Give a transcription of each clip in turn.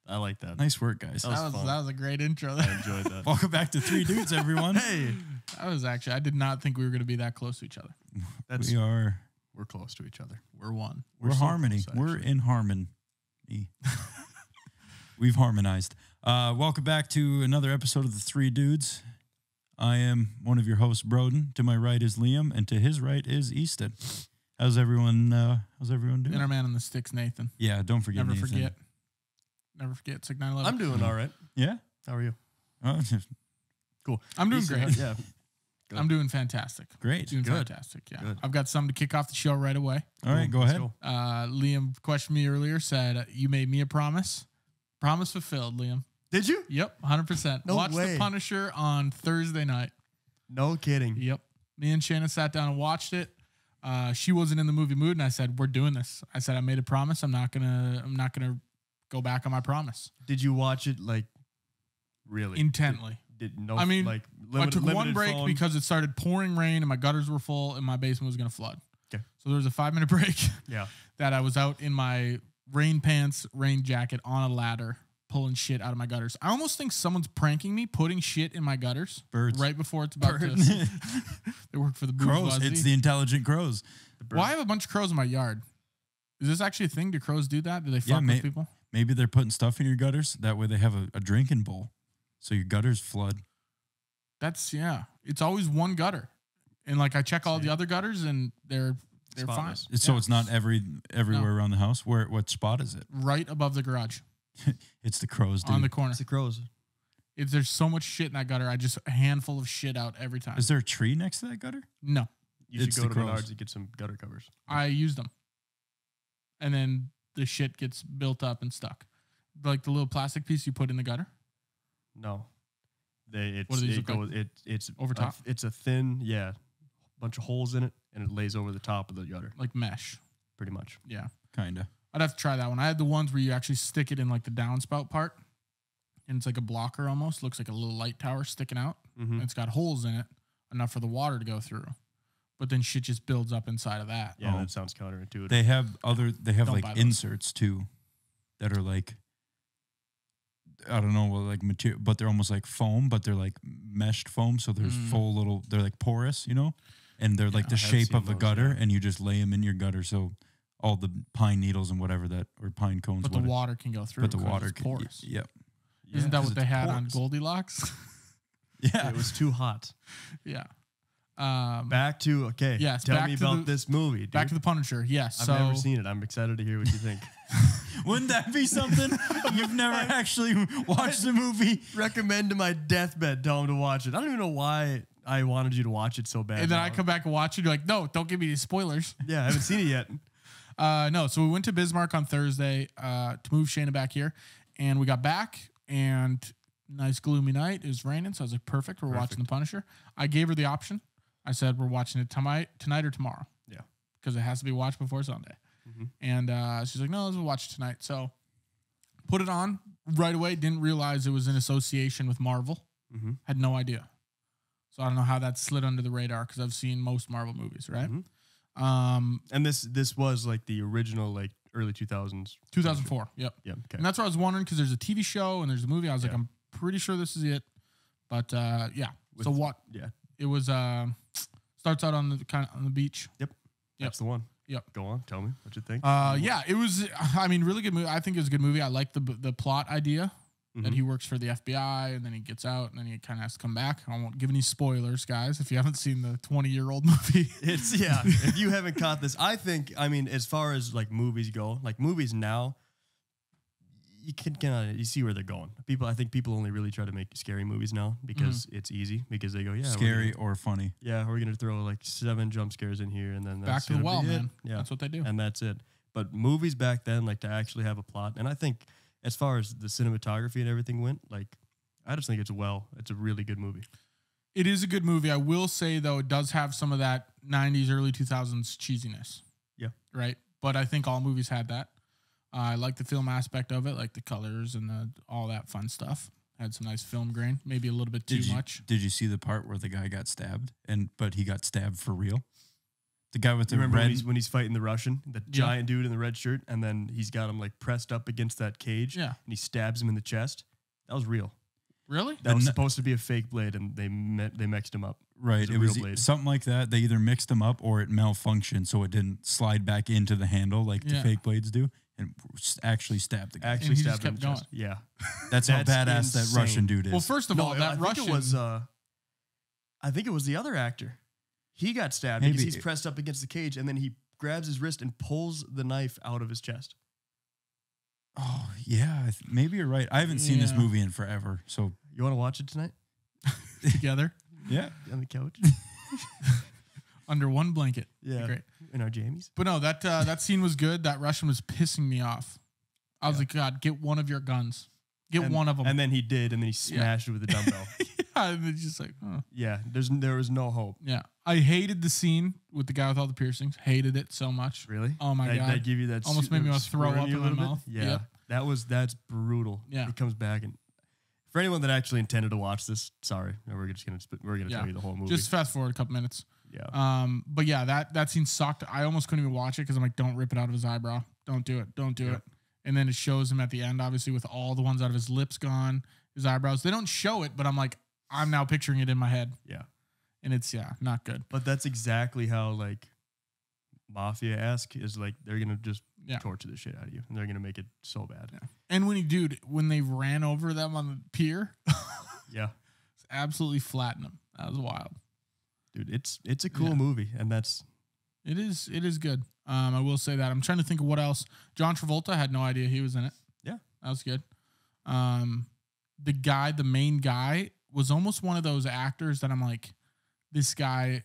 I like that. Nice work, guys. That was a great intro. I enjoyed that. Welcome back to Three Dudes, everyone. Hey, I did not think we were going to be that close to each other. We're close to each other. We're one. We're so harmony. close, We're in harmony. We've harmonized. Welcome back to another episode of the Three Dudes. I am one of your hosts, Broden. To my right is Liam, and to his right is Easton. How's everyone doing? And our man on the sticks, Nathan. Yeah, don't forget Never Nathan. forget. It's like 9/11. I'm doing all right. Yeah? How are you? Oh, Cool. I'm doing Easton, great. Yeah. Good. I'm doing fantastic. great. Doing Good. fantastic. Yeah. Good. I've got something to kick off the show right away. All right, go Let's ahead. Liam questioned me earlier, said, you made me a promise. Promise fulfilled, Liam. Did you? Yep, 100%. No Watched way. The Punisher on Thursday night. No kidding. Yep. Me and Shannon sat down and watched it. She wasn't in the movie mood, and I said, "We're doing this." I said, "I made a promise. I'm not gonna go back on my promise." Did you watch it like really Intently. I took one break phone? because it started pouring rain and my gutters were full and my basement was gonna flood. Okay. So there was a 5-minute break. Yeah. That I was out in my rain pants, rain jacket on a ladder, pulling shit out of my gutters. I almost think someone's pranking me, putting shit in my gutters. Birds. Right before it's about to. They work for the Crows. bourgeoisie. It's the intelligent crows. Well, I have a bunch of crows in my yard. Is this actually a thing? Do crows do that? Do they fuck with people? Maybe they're putting stuff in your gutters. That way they have a drinking bowl. So your gutters flood. It's always one gutter. And like I check all the other gutters and they're fine. Spotless. So it's not everywhere around the house. What spot is it? Right above the garage. It's the crows, dude. On the corner. It's the crows. There's so much shit in that gutter. I just a handful of shit out every time. Is there a tree next to that gutter? No. You It's should go the to crows. Menards and get some gutter covers. I use them. And then the shit gets built up and stuck. Like the little plastic piece you put in the gutter. No. What do these look like? It's Over top? It's a thin, bunch of holes in it, and it lays over the top of the gutter, Like mesh. pretty much. Yeah. Kinda. I'd have to try that one. I had the ones where you actually stick it in like the downspout part. And it's like a blocker almost. Looks like a little light tower sticking out. Mm-hmm. And it's got holes in it, enough for the water to go through. But then shit just builds up inside of that. Yeah, Oh. that sounds counterintuitive. They have Don't like buy those. inserts too that are like, I don't know, like material, but they're almost like foam, but they're like meshed foam. So there's they're like porous, and they're like the I have shape seen of a those, gutter, yeah. and you just lay them in your gutter. So all the pine needles and whatever or pine cones, But the water can go through. but the 'cause water it's porous. Yep. Isn't that 'cause what they it's had on porous. Goldilocks? Yeah. It was too hot. Yeah. Back to Yes, Tell back me to about this movie. Dude. Back to the Punisher. Yes. I've so never seen it. I'm excited to hear what you think. Wouldn't that be something? You've never actually watched the movie. Recommend to my deathbed. Tell him to watch it. I don't even know why I wanted you to watch it so bad. and then now. I come back and watch it. You're like, no, don't give me these spoilers. Yeah, I haven't seen it yet. No. So we went to Bismarck on Thursday to move Shayna back here, and we got back and nice gloomy night. It was raining, so I was like, perfect. We're watching the Punisher. I gave her the option. I said, we're watching it tonight or tomorrow. Yeah. Because it has to be watched before Sunday. Mm-hmm. And she's like, no, let's watch it tonight. So put it on right away. Didn't realize it was in association with Marvel. Mm-hmm. Had no idea. So I don't know how that slid under the radar because I've seen most Marvel movies, right? Mm-hmm. And this was like the original, like early 2000s. 2004. Yep. Yeah. Okay. And that's what I was wondering because there's a TV show and there's a movie. I was like, Yeah. I'm pretty sure this is it. But yeah. So what? Yeah. It was starts out on the beach. Yep. That's the one. Yep. Go on. Tell me what you think. Yeah, it was. I mean, really good movie. I think it was a good movie. I like the plot idea that he works for the FBI and then he gets out and then he kind of has to come back. I won't give any spoilers, guys, if you haven't seen the 20-year-old movie. If you haven't caught this, I mean, as far as like movies go, like movies now, you can kind of you see where they're going. I think people only really try to make scary movies now because it's easy because they go, yeah, Scary or funny. Yeah, we're gonna throw like 7 jump scares in here and then Back that's to the gonna well, be it. man. Yeah, That's what they do. and that's it. But movies back then, like to actually have a plot, and I think as far as the cinematography and everything went, like I just think it's a really good movie. It is a good movie. I will say though, it does have some of that 90s, early 2000s cheesiness. Yeah. Right. But I think all movies had that. I like the film aspect of it, like the colors and all that fun stuff. Had some nice film grain, maybe a little bit too much. Did you see the part where the guy got stabbed but he got stabbed for real? The guy with You the remember red. when he's fighting the Russian, the giant dude in the red shirt, and then he's got him like pressed up against that cage, Yeah. and he stabs him in the chest. That was real. Really? That was supposed to be a fake blade, and they mixed him up. Right. It was blade. something like that. They either mixed them up or it malfunctioned, so it didn't slide back into the handle like the fake blades do, and actually stabbed the guy. Actually he just stabbed him in kept the chest. going. Yeah. That's how badass insane. that Russian dude is. Well, first of all, I that think Russian it was. I think it was the other actor. He got stabbed because he's pressed up against the cage, and then he grabs his wrist and pulls the knife out of his chest. Oh, yeah. Maybe you're right. I haven't seen this movie in forever. So You want to watch it tonight together yeah. on the couch? under one blanket. Yeah, Great. in our jammies. But no, that scene was good. That Russian was pissing me off. I was like, God, get one of your guns. Get one of them. And then he did, and then he smashed it with a dumbbell. Yeah, and it's just like, oh. Yeah, there was no hope. Yeah. I hated the scene with the guy with all the piercings. Hated it so much. Really? Oh my God. That give you that Almost made me want to throw squirm up you in a my little bit? mouth. Yeah, Yep. that's brutal. Yeah. He comes back, and for anyone that actually intended to watch this, sorry, we're gonna tell you the whole movie. Just fast forward a couple minutes. Yeah. But yeah, that scene sucked. I almost couldn't even watch it because I'm like, don't rip it out of his eyebrow. Don't do it. Don't do it. And then it shows him at the end, obviously, with all the ones out of his lips gone, his eyebrows. They don't show it, but I'm like, I'm now picturing it in my head. Yeah. And it's, not good. But that's exactly how like mafia-esque is. Like they're gonna just torture the shit out of you, and they're gonna make it so bad. Yeah. And when they ran over them on the pier, Yeah. it's absolutely flattened them. That was wild. Dude, it's a cool movie, and it is good. I will say that. I'm trying to think of what else. John Travolta, I had no idea he was in it. Yeah. That was good. The main guy was almost one of those actors that I'm like, this guy,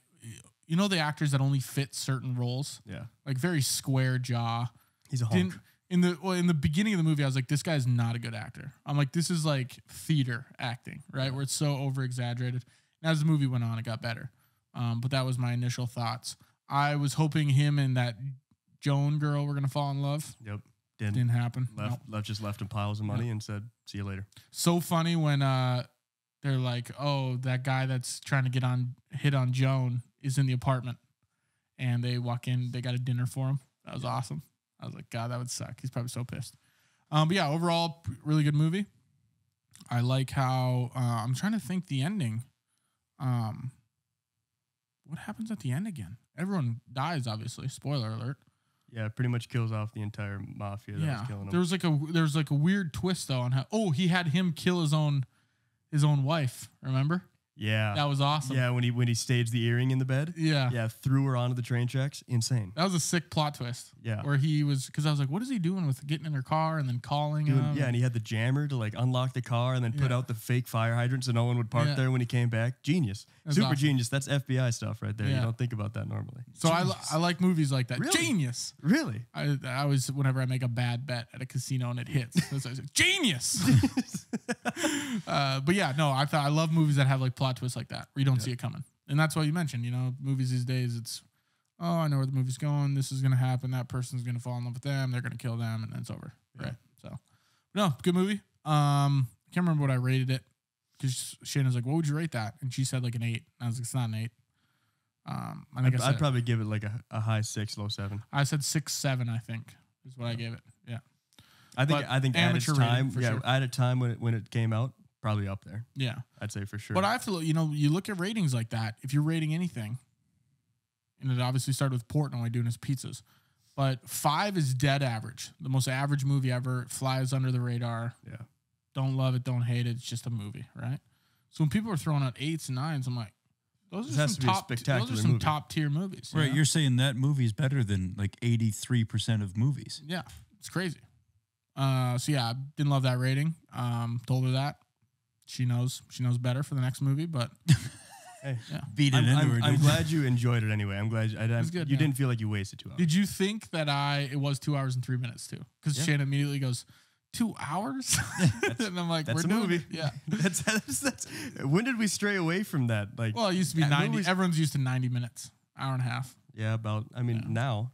you know, the actors that only fit certain roles. Yeah. Like very square jaw. He's a hunk. In the beginning of the movie, I was like, this guy's not a good actor. I'm like, this is like theater acting, right? Where it's so over exaggerated. And as the movie went on, it got better. But that was my initial thoughts. I was hoping him and that Joan girl were gonna fall in love. Yep. Didn't happen. Just left him piles of money and said, "See you later." So funny when they're like, "Oh, that guy that's trying to hit on Joan is in the apartment," and they walk in. They got a dinner for him. That was awesome. I was like, "God, that would suck." He's probably so pissed. But yeah, overall, really good movie. I like how I'm trying to think the ending. What happens at the end again? Everyone dies, obviously. Spoiler alert. Yeah, it pretty much kills off the entire mafia that was killing him. There was like a weird twist though on how he had him kill his own wife, remember? Yeah. That was awesome. Yeah, when he staged the earring in the bed. Yeah. Yeah, threw her onto the train tracks. Insane. That was a sick plot twist. Yeah. Where he was, because I was like, what is he doing with getting in her car and then calling him? Yeah, and he had the jammer to like unlock the car and then put out the fake fire hydrant so no one would park there when he came back. Genius. That's Super awesome. genius. That's FBI stuff right there. Yeah. You don't think about that normally. So I like movies like that. Really? Genius. Really? I always, whenever I make a bad bet at a casino and it hits, that's what I say, genius. But yeah, no, I love movies that have like plot twists like that where you don't see it coming. And that's why you mentioned, movies these days, it's, oh, I know where the movie's going. This is going to happen. That person's going to fall in love with them. They're going to kill them, and then it's over. Yeah. Right. So, no, good movie. I can't remember what I rated it because Shannon's like, what would you rate that? And she said like an 8. And I was like, it's not an 8. I'd probably give it like a high 6, low 7. I said 6, 7, I think is what I gave it. Yeah. I think at its time, sure. at a time when it came out, probably up there. Yeah. I'd say for sure. But I have to, you look at ratings like that. If you're rating anything, and it obviously started with Portnoy doing his pizzas, but 5 is dead average. The most average movie ever. It flies under the radar. Yeah. Don't love it, don't hate it. It's just a movie, right? So when people are throwing out 8s and 9s, I'm like, those are some top tier movies. Right. You're saying that movie's better than like 83% of movies. Yeah. It's crazy. So yeah, I didn't love that rating. Told her that. She knows better for the next movie, but hey, yeah. Beat it into her. I'm glad you enjoyed it anyway. I'm glad you didn't feel like you wasted 2 hours. Did you think that it was 2 hours and 3 minutes too? Because Shannon immediately goes, 2 hours? And I'm like, that's we're doing it. Yeah. that's when did we stray away from that? Like, well, it used to be 90. Everyone's used to 90 minutes, hour and a half. Yeah, now.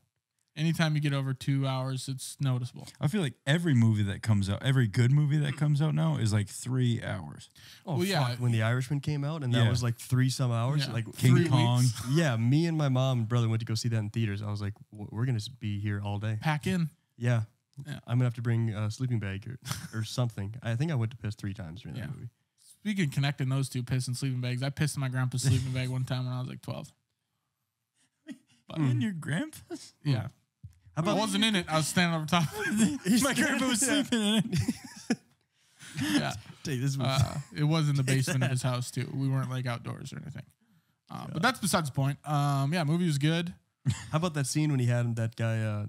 Anytime you get over 2 hours, it's noticeable. I feel like every movie that comes out, every good movie that comes out now is like 3 hours. Oh, Well, yeah. fuck. When The Irishman came out, and that Yeah. was like 3-some hours. Yeah. Like King 3 Kong. weeks. Yeah, me and my mom and brother went to go see that in theaters. I was like, we're going to be here all day. Pack in. Yeah. Yeah. I'm going to have to bring a sleeping bag or something. I think I went to piss 3 times during Yeah. that movie. Speaking of connecting those two, piss and sleeping bags, I pissed in my grandpa's sleeping bag one time when I was like 12. But, And your grandpa's? yeah. How I wasn't in it. I was standing over top. My grandpa was sleeping in it. Yeah. Dude, this was, It was in the basement of his house too. We weren't like outdoors or anything. But that's besides the point. Yeah, movie was good. how about that scene when he had that guy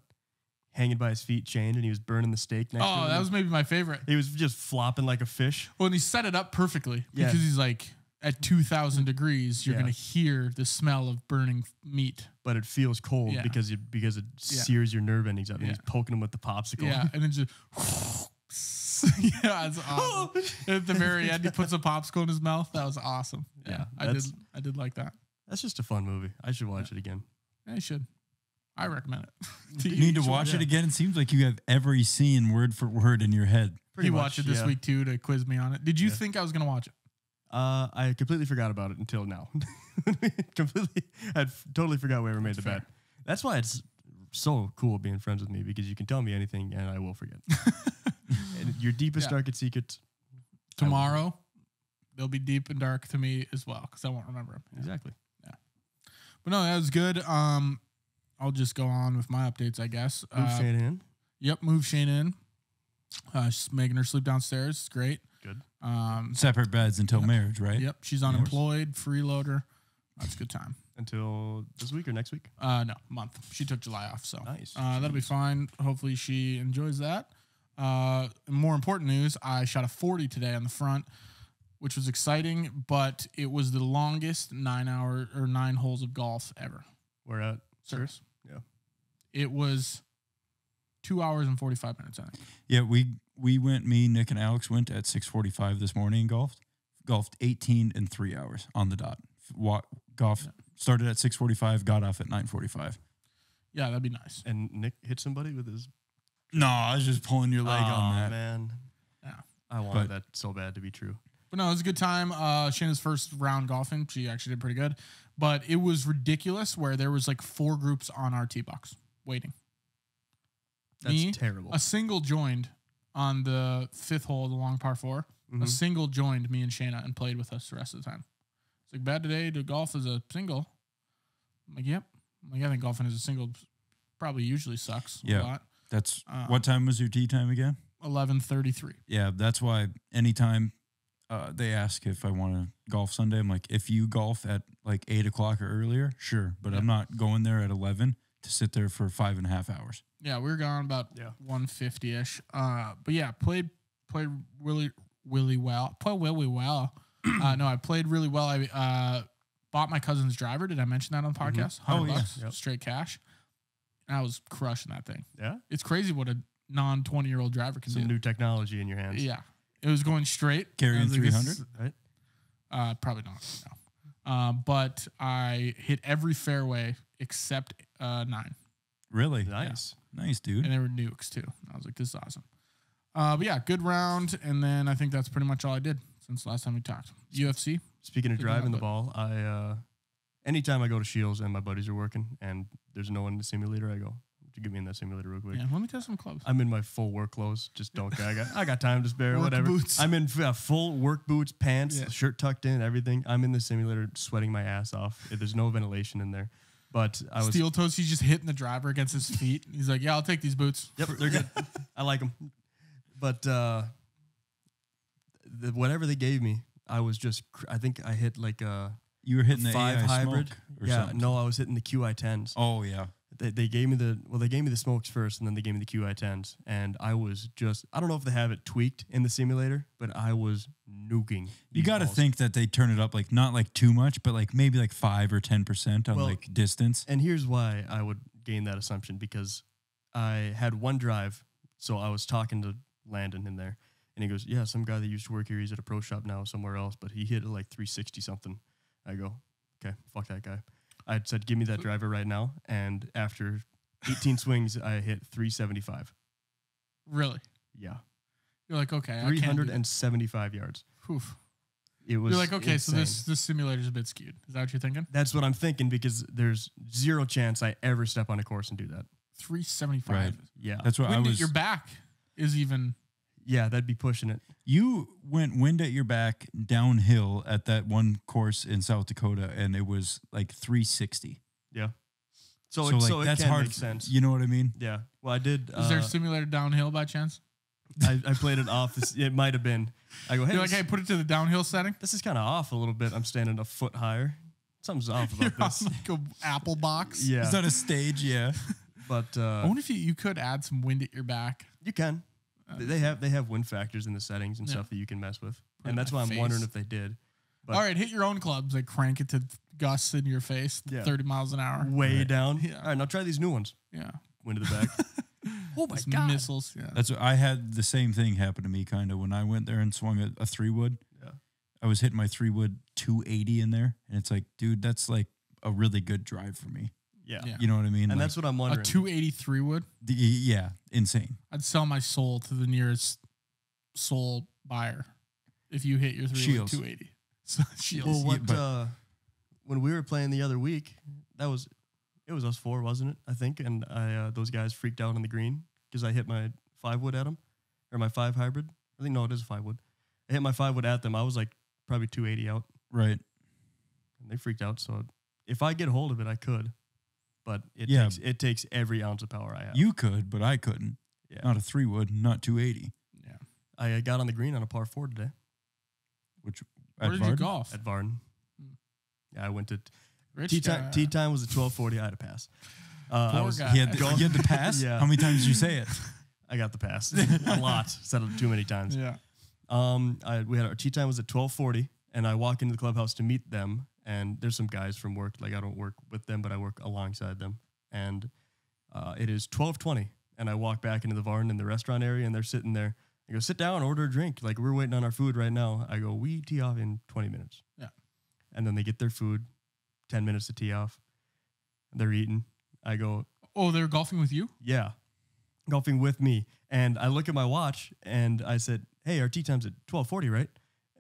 hanging by his feet chained and he was burning the steak next to him? Oh, that was maybe my favorite. He was just flopping like a fish. Well, and he set it up perfectly Yeah. because he's like at 2,000 degrees, you're Yeah. gonna hear the smell of burning meat. But it feels cold Yeah. because it Yeah. sears your nerve endings up. And Yeah. he's poking him with the popsicle. Yeah, and then just yeah, it's awesome. At the very end, he puts a popsicle in his mouth. That was awesome. Yeah, I did like that. That's just a fun movie. I should watch it again. Yeah, you should. I recommend it. You need to watch it again. It seems like you have every scene word for word in your head. Pretty He much, watched it this yeah. week too to quiz me on it. Did you think I was gonna watch it? I completely forgot about it until now. I totally forgot we ever made the Fair. bet. That's why it's so cool being friends with me because you can tell me anything and I will forget. And your deepest, Yeah. darkest secrets. Tomorrow, they'll be deep and dark to me as well because I won't remember them. Exactly. But no, that was good. I'll just go on with my updates, I guess. Move Shanahan. Yep, move Shane in. She's making her sleep downstairs. It's great. Good. Separate beds until marriage, right? Yep, she's unemployed, freeloader. That's a good time. Until this week or next week? No, month. She took July off, so Nice. that'll be fine. Hopefully, she enjoys that. More important news: I shot a 40 today on the front, which was exciting, but it was the longest 9 holes of golf ever. We're at. Serious? Yeah. It was 2 hours and 45 minutes. I think. Yeah, we went. Me, Nick, and Alex went at 6:45 this morning and golfed 18 and 3 hours on the dot. Golf started at 6:45, got off at 9:45. Yeah, that'd be nice. And Nick hit somebody with his. No, I was just pulling your leg on that. Man. Yeah. I wanted that so bad to be true. But no, it was a good time. Shayna's first round golfing, she actually did pretty good. But it was ridiculous where there was like 4 groups on our tee box waiting. That's Me, terrible. A single joined on the 5th hole, the long par 4. Mm-hmm. A single joined me and Shayna and played with us the rest of the time. It's like bad today to golf as a single. I'm like, yep. I'm like, I think golfing as a single probably usually sucks a Yeah. lot. That's what time was your tee time again? 11:33. Yeah, that's why anytime they ask if I want to golf Sunday, I'm like, if you golf at like 8 o'clock or earlier, sure. But I'm not going there at 11 to sit there for 5.5 hours. Yeah, we were gone about 150-ish. But yeah, played really well. Played really well. No, I played really well. I bought my cousin's driver. Did I mention that on the podcast? Oh, $100 yeah. Yep. straight cash. And I was crushing that thing. Yeah. It's crazy what a non-20-year-old driver can Some do. new technology in your hands. Yeah. It was going straight. Carrying I was like, this 300? is- Right? Probably not. No. But I hit every fairway except 9. Really? Nice. Nice, dude. And they were nukes too. I was like, this is awesome. But yeah, good round. And then I think that's pretty much all I did since the last time we talked. UFC. Speaking of Picking driving the up, ball, anytime I go to Shields and my buddies are working and there's no one in the simulator, I go, "Would you get me in that simulator real quick?" Yeah, let me test some clubs. I'm in my full work clothes. Just don't care. I got time to spare. Work Whatever. boots. I'm in full work boots, pants, Yeah. shirt tucked in, everything. I'm in the simulator, sweating my ass off. There's no ventilation in there. But I was. Steel toes, he's just hitting the driver against his feet. He's like, yeah, I'll take these boots. Yep, they're good. I like them. But whatever they gave me, I was just. I think I hit like a You were hitting the 5 AI hybrid. smoke or Yeah, something. no, I was hitting the QI10s. Oh, yeah. They gave me the smokes first, and then they gave me the QI10s, and I was just. I don't know if they have it tweaked in the simulator, but I was nuking. You these got to balls. think that they turn it up like not like too much, but like maybe like 5 or 10% on Well, like distance. And here's why I would gain that assumption, because I had one drive, so I was talking to Landon in there, and he goes, "Yeah, some guy that used to work here, he's at a pro shop now somewhere else, but he hit it like 360 something." I go, "Okay, fuck that guy." I said, "Give me that driver right now," and after 18 swings, I hit 375. Really? Yeah. You're like, okay, 375 yards. Oof. It was You're like, okay, insane. so this simulator's a bit skewed. Is that what you're thinking? That's what I'm thinking because there's zero chance I ever step on a course and do that. 375. Right. Yeah. That's what I Wind was. at your back is even. Yeah, that'd be pushing it. You went wind at your back downhill at that one course in South Dakota, and it was like 360. Yeah. So it that's can hard. make sense. You know what I mean? Yeah. Well, I did. Is there a simulator downhill by chance? I played it off. It might have been. I go, hey, You're like, hey, put it to the downhill setting. this is kind of off a little bit. I'm standing a foot higher. Something's off You're about this. on like a apple box. Yeah. Is that a stage? Yeah. But I wonder if you could add some wind at your back. you can. They have wind factors in the settings and Yeah. stuff that you can mess with. Put it And that's in why my I'm wondering face. if they did. But All right, hit your own clubs. Like crank it to gusts in your face, Yeah. 30 miles an hour. way down. Yeah. All right, now try these new ones. Yeah. Wind to the back. Oh my Just God. missiles. Yeah. That's what I had the same thing happen to me kind of when I went there and swung a 3-wood. Yeah. I was hitting my 3-wood 280 in there, and it's like, dude, that's like a really good drive for me. Yeah. Yeah. You know what I mean? And Like, that's what I'm A wondering. 283 wood. yeah, insane. I'd sell my soul to the nearest soul buyer if you hit your 3 Shields. 280. So, shields. Well, what but- when we were playing the other week, it was us 4, wasn't it? I think, and those guys freaked out on the green because I hit my 5-wood at them, or my 5 hybrid. I think no, it is a 5-wood. I hit my 5-wood at them. I was like probably 280 out, Right. and they freaked out. So if I get hold of it, I could, but Yeah. it takes every ounce of power I have. You could, but I couldn't. Yeah. Not a 3-wood, not 280. Yeah. I got on the green on a par 4 today Which Where at did you Varden? golf? at Varden. Hmm. Yeah, I went to Rich tee guy. time. Tee time was a 12:40. I had a pass. I Poor was guy. He had the pass? Yeah. How many times did you say it? I got the pass a lot. Said it too many times. Yeah. We had our tee time was at 12:40, and I walk into the clubhouse to meet them. And there's some guys from work. Like I don't work with them, but I work alongside them. And it is 12:20, and I walk back into the Varden in the restaurant area, and they're sitting there. I go, sit down, order a drink. Like we're waiting on our food right now. I go, we tee off in 20 minutes. Yeah. And then they get their food, 10 minutes to tee off. They're eating. I go, Oh, they're golfing with you? yeah, golfing with me. And I look at my watch and I said, hey, our tee time's at 12:40, right?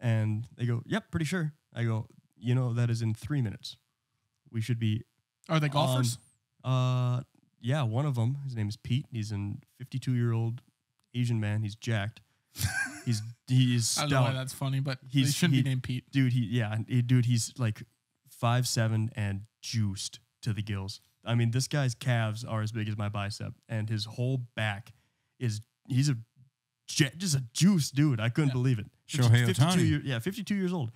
And they go, yep, pretty sure. I go, you know, that is in 3 minutes. We should be Are they golfers? yeah, one of them, his name is Pete. He's a 52-year-old Asian man. He's jacked. He is I don't know why stout. that's funny, but He they shouldn't be named Pete. Dude, he's like 5'7" and juiced to the gills. I mean, this guy's calves are as big as my bicep, and his whole back he's just a juiced dude. I couldn't believe it. Shohei 52 Ohtani. 52 years old.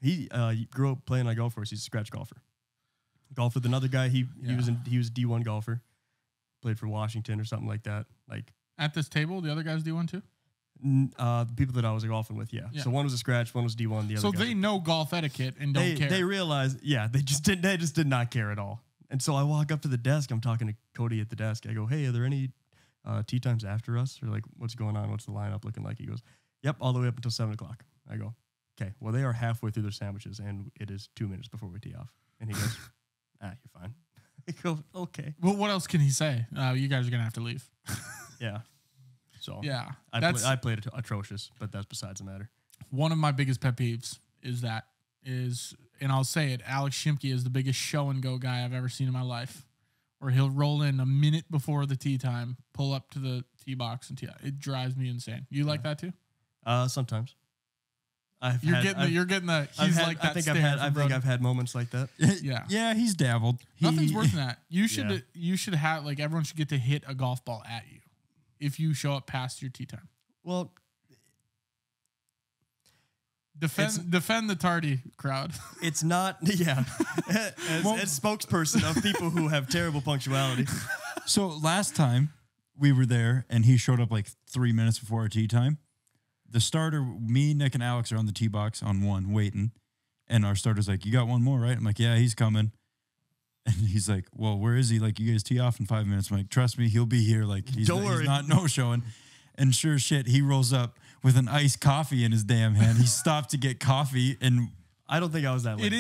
He grew up playing on a golf course. He's a scratch golfer. Golfed with another guy. He was a D1 golfer. Played for Washington or something like that. Like At this table, the other guys do one too? the people that I was golfing with, yeah. Yeah. So one was a scratch, one was D1. The other So guys they know golf etiquette and don't care. They realized, yeah, they just did not care at all. And so I walk up to the desk. I'm talking to Cody at the desk. I go, hey, are there any tee times after us? Or like, what's going on? What's the lineup looking like? He goes, yep, all the way up until 7 o'clock. I go, okay, well, they are halfway through their sandwiches, and it is 2 minutes before we tee off. And he goes, you're fine. I go, okay. Well, what else can he say? You guys are going to have to leave. Yeah. So Yeah. I played atrocious, but that's besides the matter. One of my biggest pet peeves is, and I'll say it, Alex Shimke is the biggest show and go guy I've ever seen in my life. Where he'll roll in a minute before the tee time, pull up to the tee box and tee. It drives me insane. You like that too? Sometimes. You're getting the. He's like that. I think I've had moments like that. Yeah. Yeah, he's dabbled. Nothing's worse than that. You Yeah. should have like everyone should get to hit a golf ball at you if you show up past your tee time. Well, Defend the tardy crowd. it's not, yeah. As spokesperson of people who have terrible punctuality. So last time we were there and he showed up like 3 minutes before our tee time. The starter, me, Nick, and Alex are on the tee box on one waiting. And our starter's like, you got one more, right? I'm like, yeah, he's coming. And he's like, well, where is he? Like, you guys tee off in 5 minutes. I'm like, trust me, he'll be here. Like, he's not no-showing. And sure as shit, he rolls up with an iced coffee in his damn hand. He stopped to get coffee, and I don't think I was that late.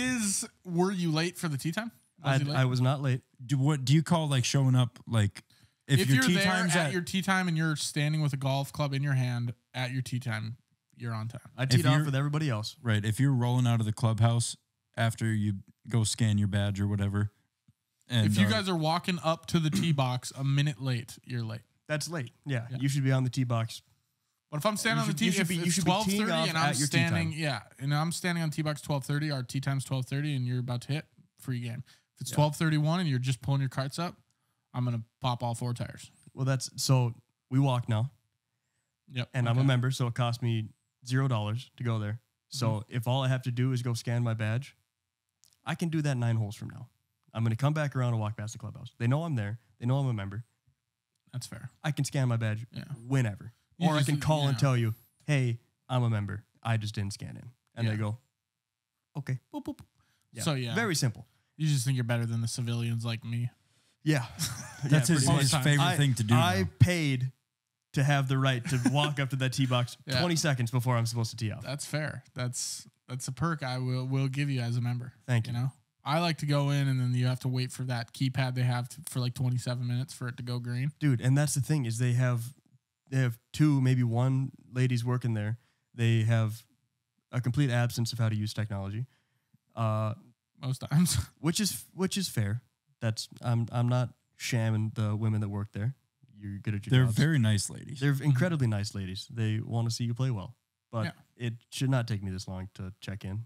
Were you late for the tee time? I was not late. What do you call like showing up? Like If your you're tee there time's at your tee time and you're standing with a golf club in your hand at your tee time, you're on time. I teed off with everybody else. Right. If you're rolling out of the clubhouse after you go scan your badge or whatever. And if you guys are walking up to the tee box a minute late, you're late. That's late. Yeah. You should be on the tee box. But if I'm standing on the tee, you should be 12:30 and I'm at your tee standing, time. and I'm standing on tee box 12:30, our tee time's 12:30, and you're about to hit free game. If it's 12:31 and you're just pulling your carts up, I'm gonna pop all 4 tires. Well, that's so we walk now. Yep. And I'm a member, so it cost me $0 to go there. So if all I have to do is go scan my badge, I can do that 9 holes from now. I'm going to come back around and walk past the clubhouse. They know I'm there. They know I'm a member. That's fair. I can scan my badge whenever. You Or I just- can call and tell you, hey, I'm a member. I just didn't scan in. And Yeah. they go, okay. Boop, boop. Yeah. So, yeah. Very simple. You just think you're better than the civilians like me. Yeah. that's his pretty much. favorite thing to do. I now. paid to have the right to walk up to that tee box Yeah. 20 seconds before I'm supposed to tee off. That's fair. That's a perk I will give you as a member. Thank you. You know, I like to go in and then you have to wait for that keypad they have for like 27 minutes for it to go green. Dude, and that's the thing is they have 2, maybe 1 ladies working there. They have a complete absence of how to use technology, Most times. which is fair. That's I'm not shamming the women that work there. You're good at your They're jobs. very nice ladies. They're incredibly nice ladies. They want to see you play well, but Yeah. it should not take me this long to check in.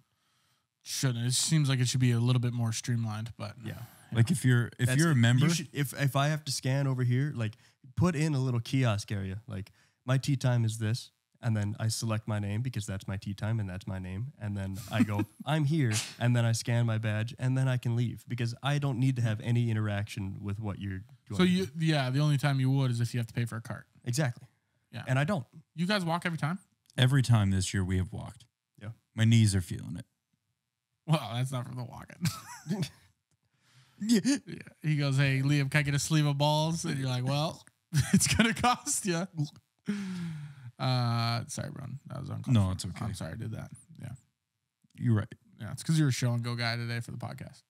Shouldn't. It seems like it should be a little bit more streamlined, but Yeah. Like if you're a member, if I have to scan over here, like put in a little kiosk area. Like my tee time is this, and then I select my name because that's my tee time and that's my name, and then I go I'm here, and then I scan my badge, and then I can leave because I don't need to have any interaction with what you're doing. so the only time you would is if you have to pay for a cart. Exactly. Yeah. And I don't. You guys walk every time? every time this year we have walked. Yeah. My knees are feeling it. Well, that's not from the walking. Yeah. Yeah. He goes, "Hey, Liam, can I get a sleeve of balls?" And you're like, "Well, it's gonna cost you." Sorry, Broden. That was uncomfortable. No, it's okay. I'm sorry I did that. Yeah. You're right. Yeah, it's because you were show and go guy today for the podcast.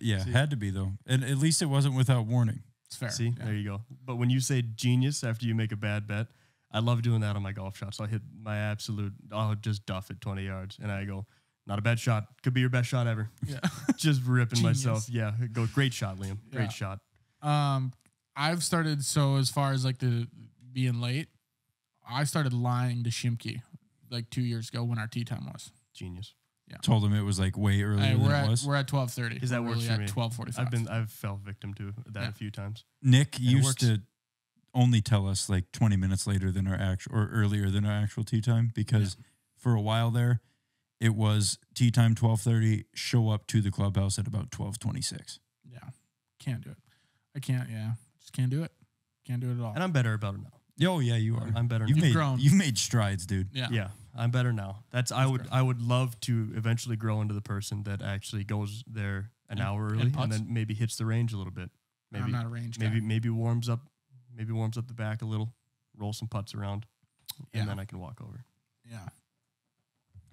Yeah, See? had to be though. And at least it wasn't without warning. It's fair. See, Yeah. there you go. But when you say genius after you make a bad bet, I love doing that on my golf shots. I'll hit my absolute, I'll just duff it 20 yards. And I go, not a bad shot. Could be your best shot ever. Yeah. Just ripping Genius. myself. Yeah. Go, great shot, Liam. Yeah. Great shot. I've started, so as far as like the being late, I started lying to Shimke like 2 years ago when our tea time was. Genius. Told him it was like way earlier Hey, than we're it at was. we're at 12:30. Because that We're works really for at me. 12:45. I've fell victim to that Yeah. a few times. Nick it used works. to only tell us like 20 minutes later than our actual or earlier than our actual tea time because for a while there it was tea time 12:30, show up to the clubhouse at about 12:26. Yeah, can't do it. I can't. Yeah, just can't do it. Can't do it at all. And I'm better about it now. Oh yeah, you are. I'm better You've now. made grown. You've made strides, dude. Yeah. Yeah, I'm better now. I would love to eventually grow into the person that actually goes there an hour early and putts? then maybe hits the range a little bit. Maybe I'm not a range guy. maybe warms up the back a little, roll some putts around, Yeah. and then I can walk over. Yeah.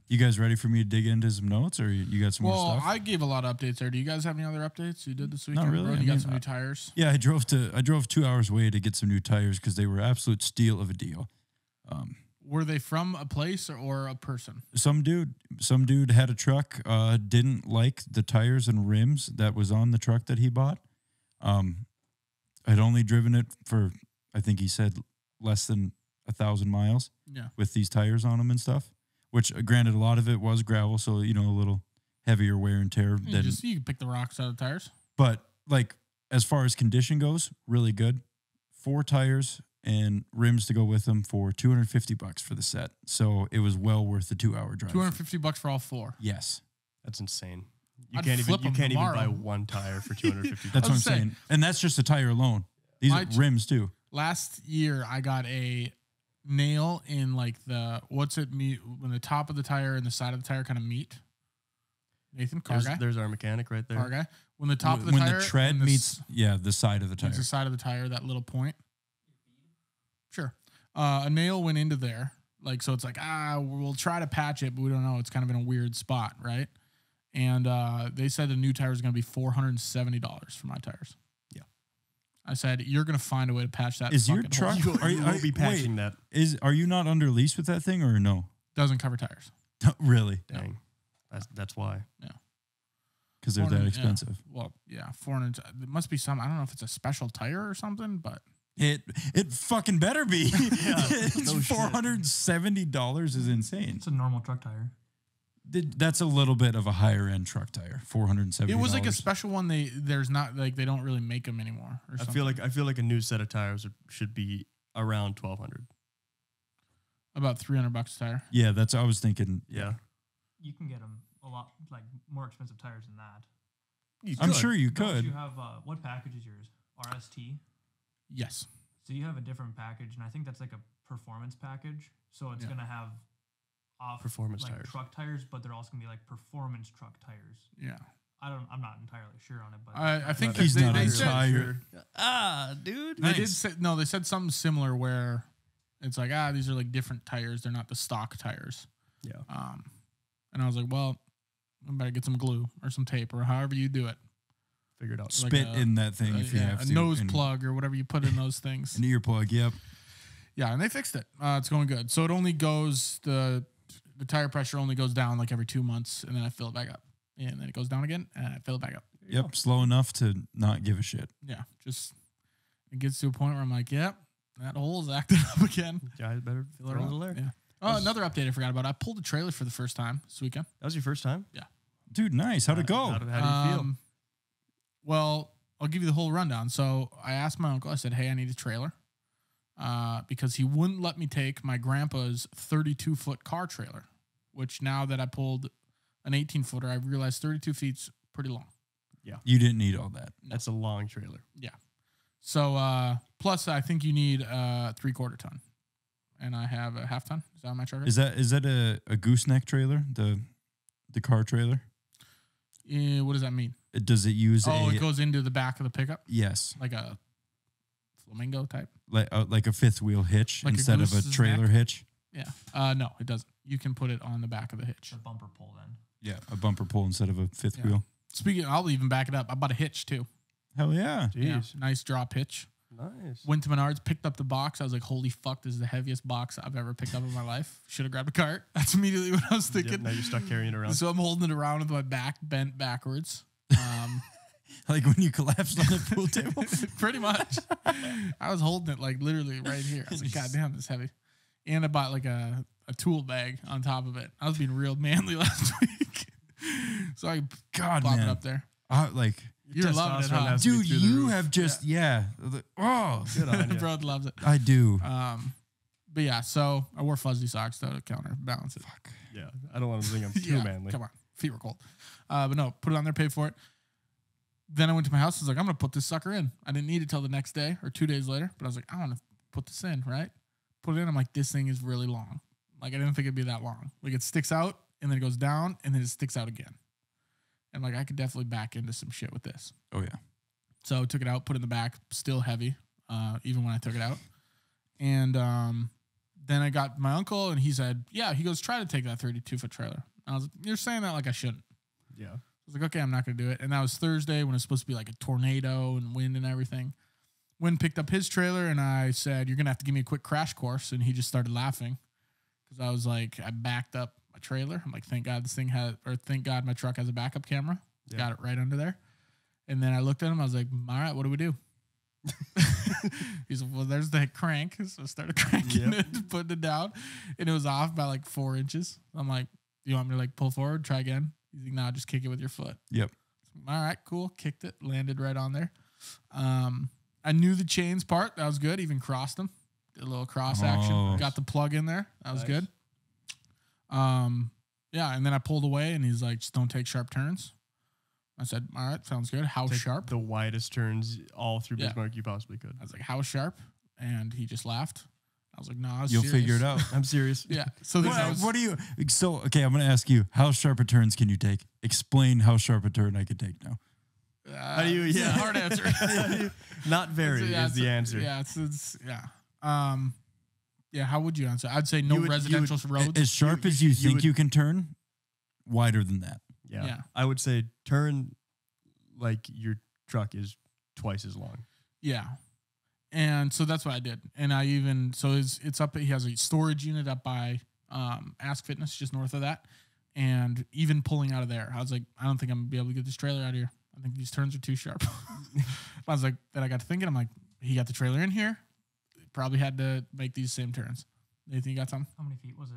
You guys ready for me to dig into some notes or you got some more Well, stuff? I gave a lot of updates there. Do you guys have any other updates you did this Not weekend? really. Bro? I You mean, got some new tires? Yeah, I drove 2 hours away to get some new tires because they were absolute steal of a deal. Were they from a place or a person? Some dude had a truck, didn't like the tires and rims that was on the truck that he bought. I'd only driven it for, I think he said, less than 1,000 miles Yeah. with these tires on them and stuff. Which, granted, a lot of it was gravel, so a little heavier wear and tear. You can pick the rocks out of the tires. But like as far as condition goes, really good. 4 tires and rims to go with them for $250 for the set. So it was well worth the 2-hour drive. $250 for all 4. Yes. That's insane. You I'd can't flip even 'em buy tomorrow. one tire for $250. That's what I'm was saying. saying. And that's just a tire alone. These My are rims too. Last year, I got a nail in like when the top of the tire and the side of the tire kind of meet. Nathan, car guy. There's our mechanic right there. Car guy. When the top of the When tire the tread and the meets the side of the tire. meets the side of the tire, that little point. Sure. A nail went into there. Like, so it's like, we'll try to patch it, but we don't know. It's kind of in a weird spot, right? And they said the new tire is going to be $470 for my tires. Yeah. I said, you're going to find a way to patch that. Is your fucking truck? hole. You will be patching that. Are you not under lease with that thing or no? Doesn't cover tires. Really? Dang. That's why. Yeah. Because they're that expensive. Yeah. Well, yeah, 400. It must be some. I don't know if it's a special tire or something, but It fucking better be. It's no shit. $470 is insane. It's a normal truck tire. That's a little bit of a higher end truck tire. $470. it was like a special one. There's not like they don't really make them anymore. Or I something. feel like a new set of tires should be around $1,200. About $300 a tire. Yeah, that's what I was thinking. Yeah. You can get them a lot like more expensive tires than that. I'm sure you Don't could. you have what package is yours? RST. Yes. So you have a different package, and I think that's like a performance package. So it's gonna have off Performance like tires. truck tires, but they're also gonna be like performance truck tires. Yeah. I'm not entirely sure on it, but I think He's that not they said, entirely. Dude. they did say no. They said something similar where it's like these are like different tires. They're not the stock tires. Yeah. And I was like, well, I better get some glue or some tape or however you do it. Figured out. Like Spit in that thing if you have a to. nose and plug or whatever you put in those things. An earplug, yep. Yeah, and they fixed it. It's going good. So it only goes the tire pressure only goes down like every 2 months, and then I fill it back up, and then it goes down again, and I fill it back up. Yep, slow enough to not give a shit. Yeah, just it gets to a point where I'm like, yep, that hole's acting up again. Guys better Fill it throw up. a little there. Yeah. Oh, another update I forgot about. I pulled a trailer for the first time this weekend. That was your first time? Dude, nice. How'd it go? How do you feel? Well, I'll give you the whole rundown. So I asked my uncle, I said, hey, I need a trailer. Because he wouldn't let me take my grandpa's 32-foot car trailer, which now that I pulled an 18-footer, I realized 32 feet's pretty long. You didn't need all that. That's a long trailer. Yeah. So, plus I think you need a 3/4 ton. And I have a half ton. Is that on my trailer? Is that a gooseneck trailer? The car trailer? What does that mean? Does it use it goes into the back of the pickup? Yes. Like a flamingo type? Like a fifth wheel hitch Like a instead of a goose's trailer neck? hitch? Yeah. No, it doesn't. You can put it on the back of the hitch. it's a bumper pull then. Yeah, a bumper pull instead of a fifth Yeah. wheel. Speaking, I'll even back it up. I bought a hitch too. Hell yeah. Yeah, Jeez. nice drop hitch. Nice. Went to Menards, picked up the box. I was like, holy fuck, this is the heaviest box I've ever picked up in my life. Should have grabbed a cart. That's immediately what I was Yep, thinking. now you're stuck carrying it around. So I'm holding it around with my back bent backwards. Like when you collapsed on the pool table. Pretty much. I was holding it like literally right here. I was like, God damn, this is heavy. And I bought like a tool bag on top of it. I was being real manly last week. So I God, pop man. it up there. Like, You're loving it, Testosterone huh? has to be dude, through the you roof. have just, Oh, Good on you. Bro loves it. I do. But yeah, so I wore fuzzy socks though to counterbalance it. Fuck. Yeah, I don't want to think I'm too Yeah, manly. come on. Feet were cold. But no, put it on there, pay for it. Then I went to my house. I was like, I'm going to put this sucker in. I didn't need it till the next day or 2 days later. But I was like, I want to put this in, right? Put it in. I'm like, this thing is really long. Like, I didn't think it'd be that long. Like, it sticks out and then it goes down and then it sticks out again. And like, I could definitely back into some shit with this. Oh, yeah. So I took it out, put it in the back, still heavy, even when I took it out. And then I got my uncle and he said, yeah, he goes, try to take that 32-foot trailer. I was like, you're saying that like I shouldn't. Yeah. I was like, okay, I'm not going to do it. And that was Thursday when it was supposed to be like a tornado and wind and everything. Wind picked up his trailer and I said, you're going to have to give me a quick crash course. And he just started laughing because I was like, I backed up my trailer. I'm like, thank God thank God my truck has a backup camera. Yeah. Got it right under there. And then I looked at him. I was like, all right, what do we do? He's like, well, there's the crank. So I started cranking it, putting it down. And it was off by like 4 inches. I'm like, you want me to like pull forward, try again? He's like, nah, just kick it with your foot. Yep. All right, cool. Kicked it, landed right on there. I knew the chains part. That was good. Even crossed them. Did a little cross action. Got the plug in there. That was good. Yeah, and then I pulled away and he's like, just don't take sharp turns. I said, all right, sounds good. How Take sharp? the widest turns all through Yeah. Bismarck you possibly could. I was like, how sharp? And he just laughed. I was like, no, You'll figure it out. I'm serious. Yeah. So then I was, What do you? So okay, I'm gonna ask you. How sharp a turns can you take? Explain how sharp a turn I could take now. How do you? it's a Yeah. hard answer. Not very Yeah, is the answer. Yeah, it's yeah. How would you answer? I'd say no residential roads. As sharp as you think you can turn, wider than that. Yeah. Yeah. I would say turn like your truck is twice as long. Yeah. And so that's what I did. And I even, so it's up, he has a storage unit up by Ask Fitness, just north of that. And even pulling out of there, I was like, I don't think I'm going to be able to get this trailer out of here. I think these turns are too sharp. I was like, then I got to thinking, I'm like, he got the trailer in here. Probably had to make these same turns. Nathan, you got something? How many feet was it?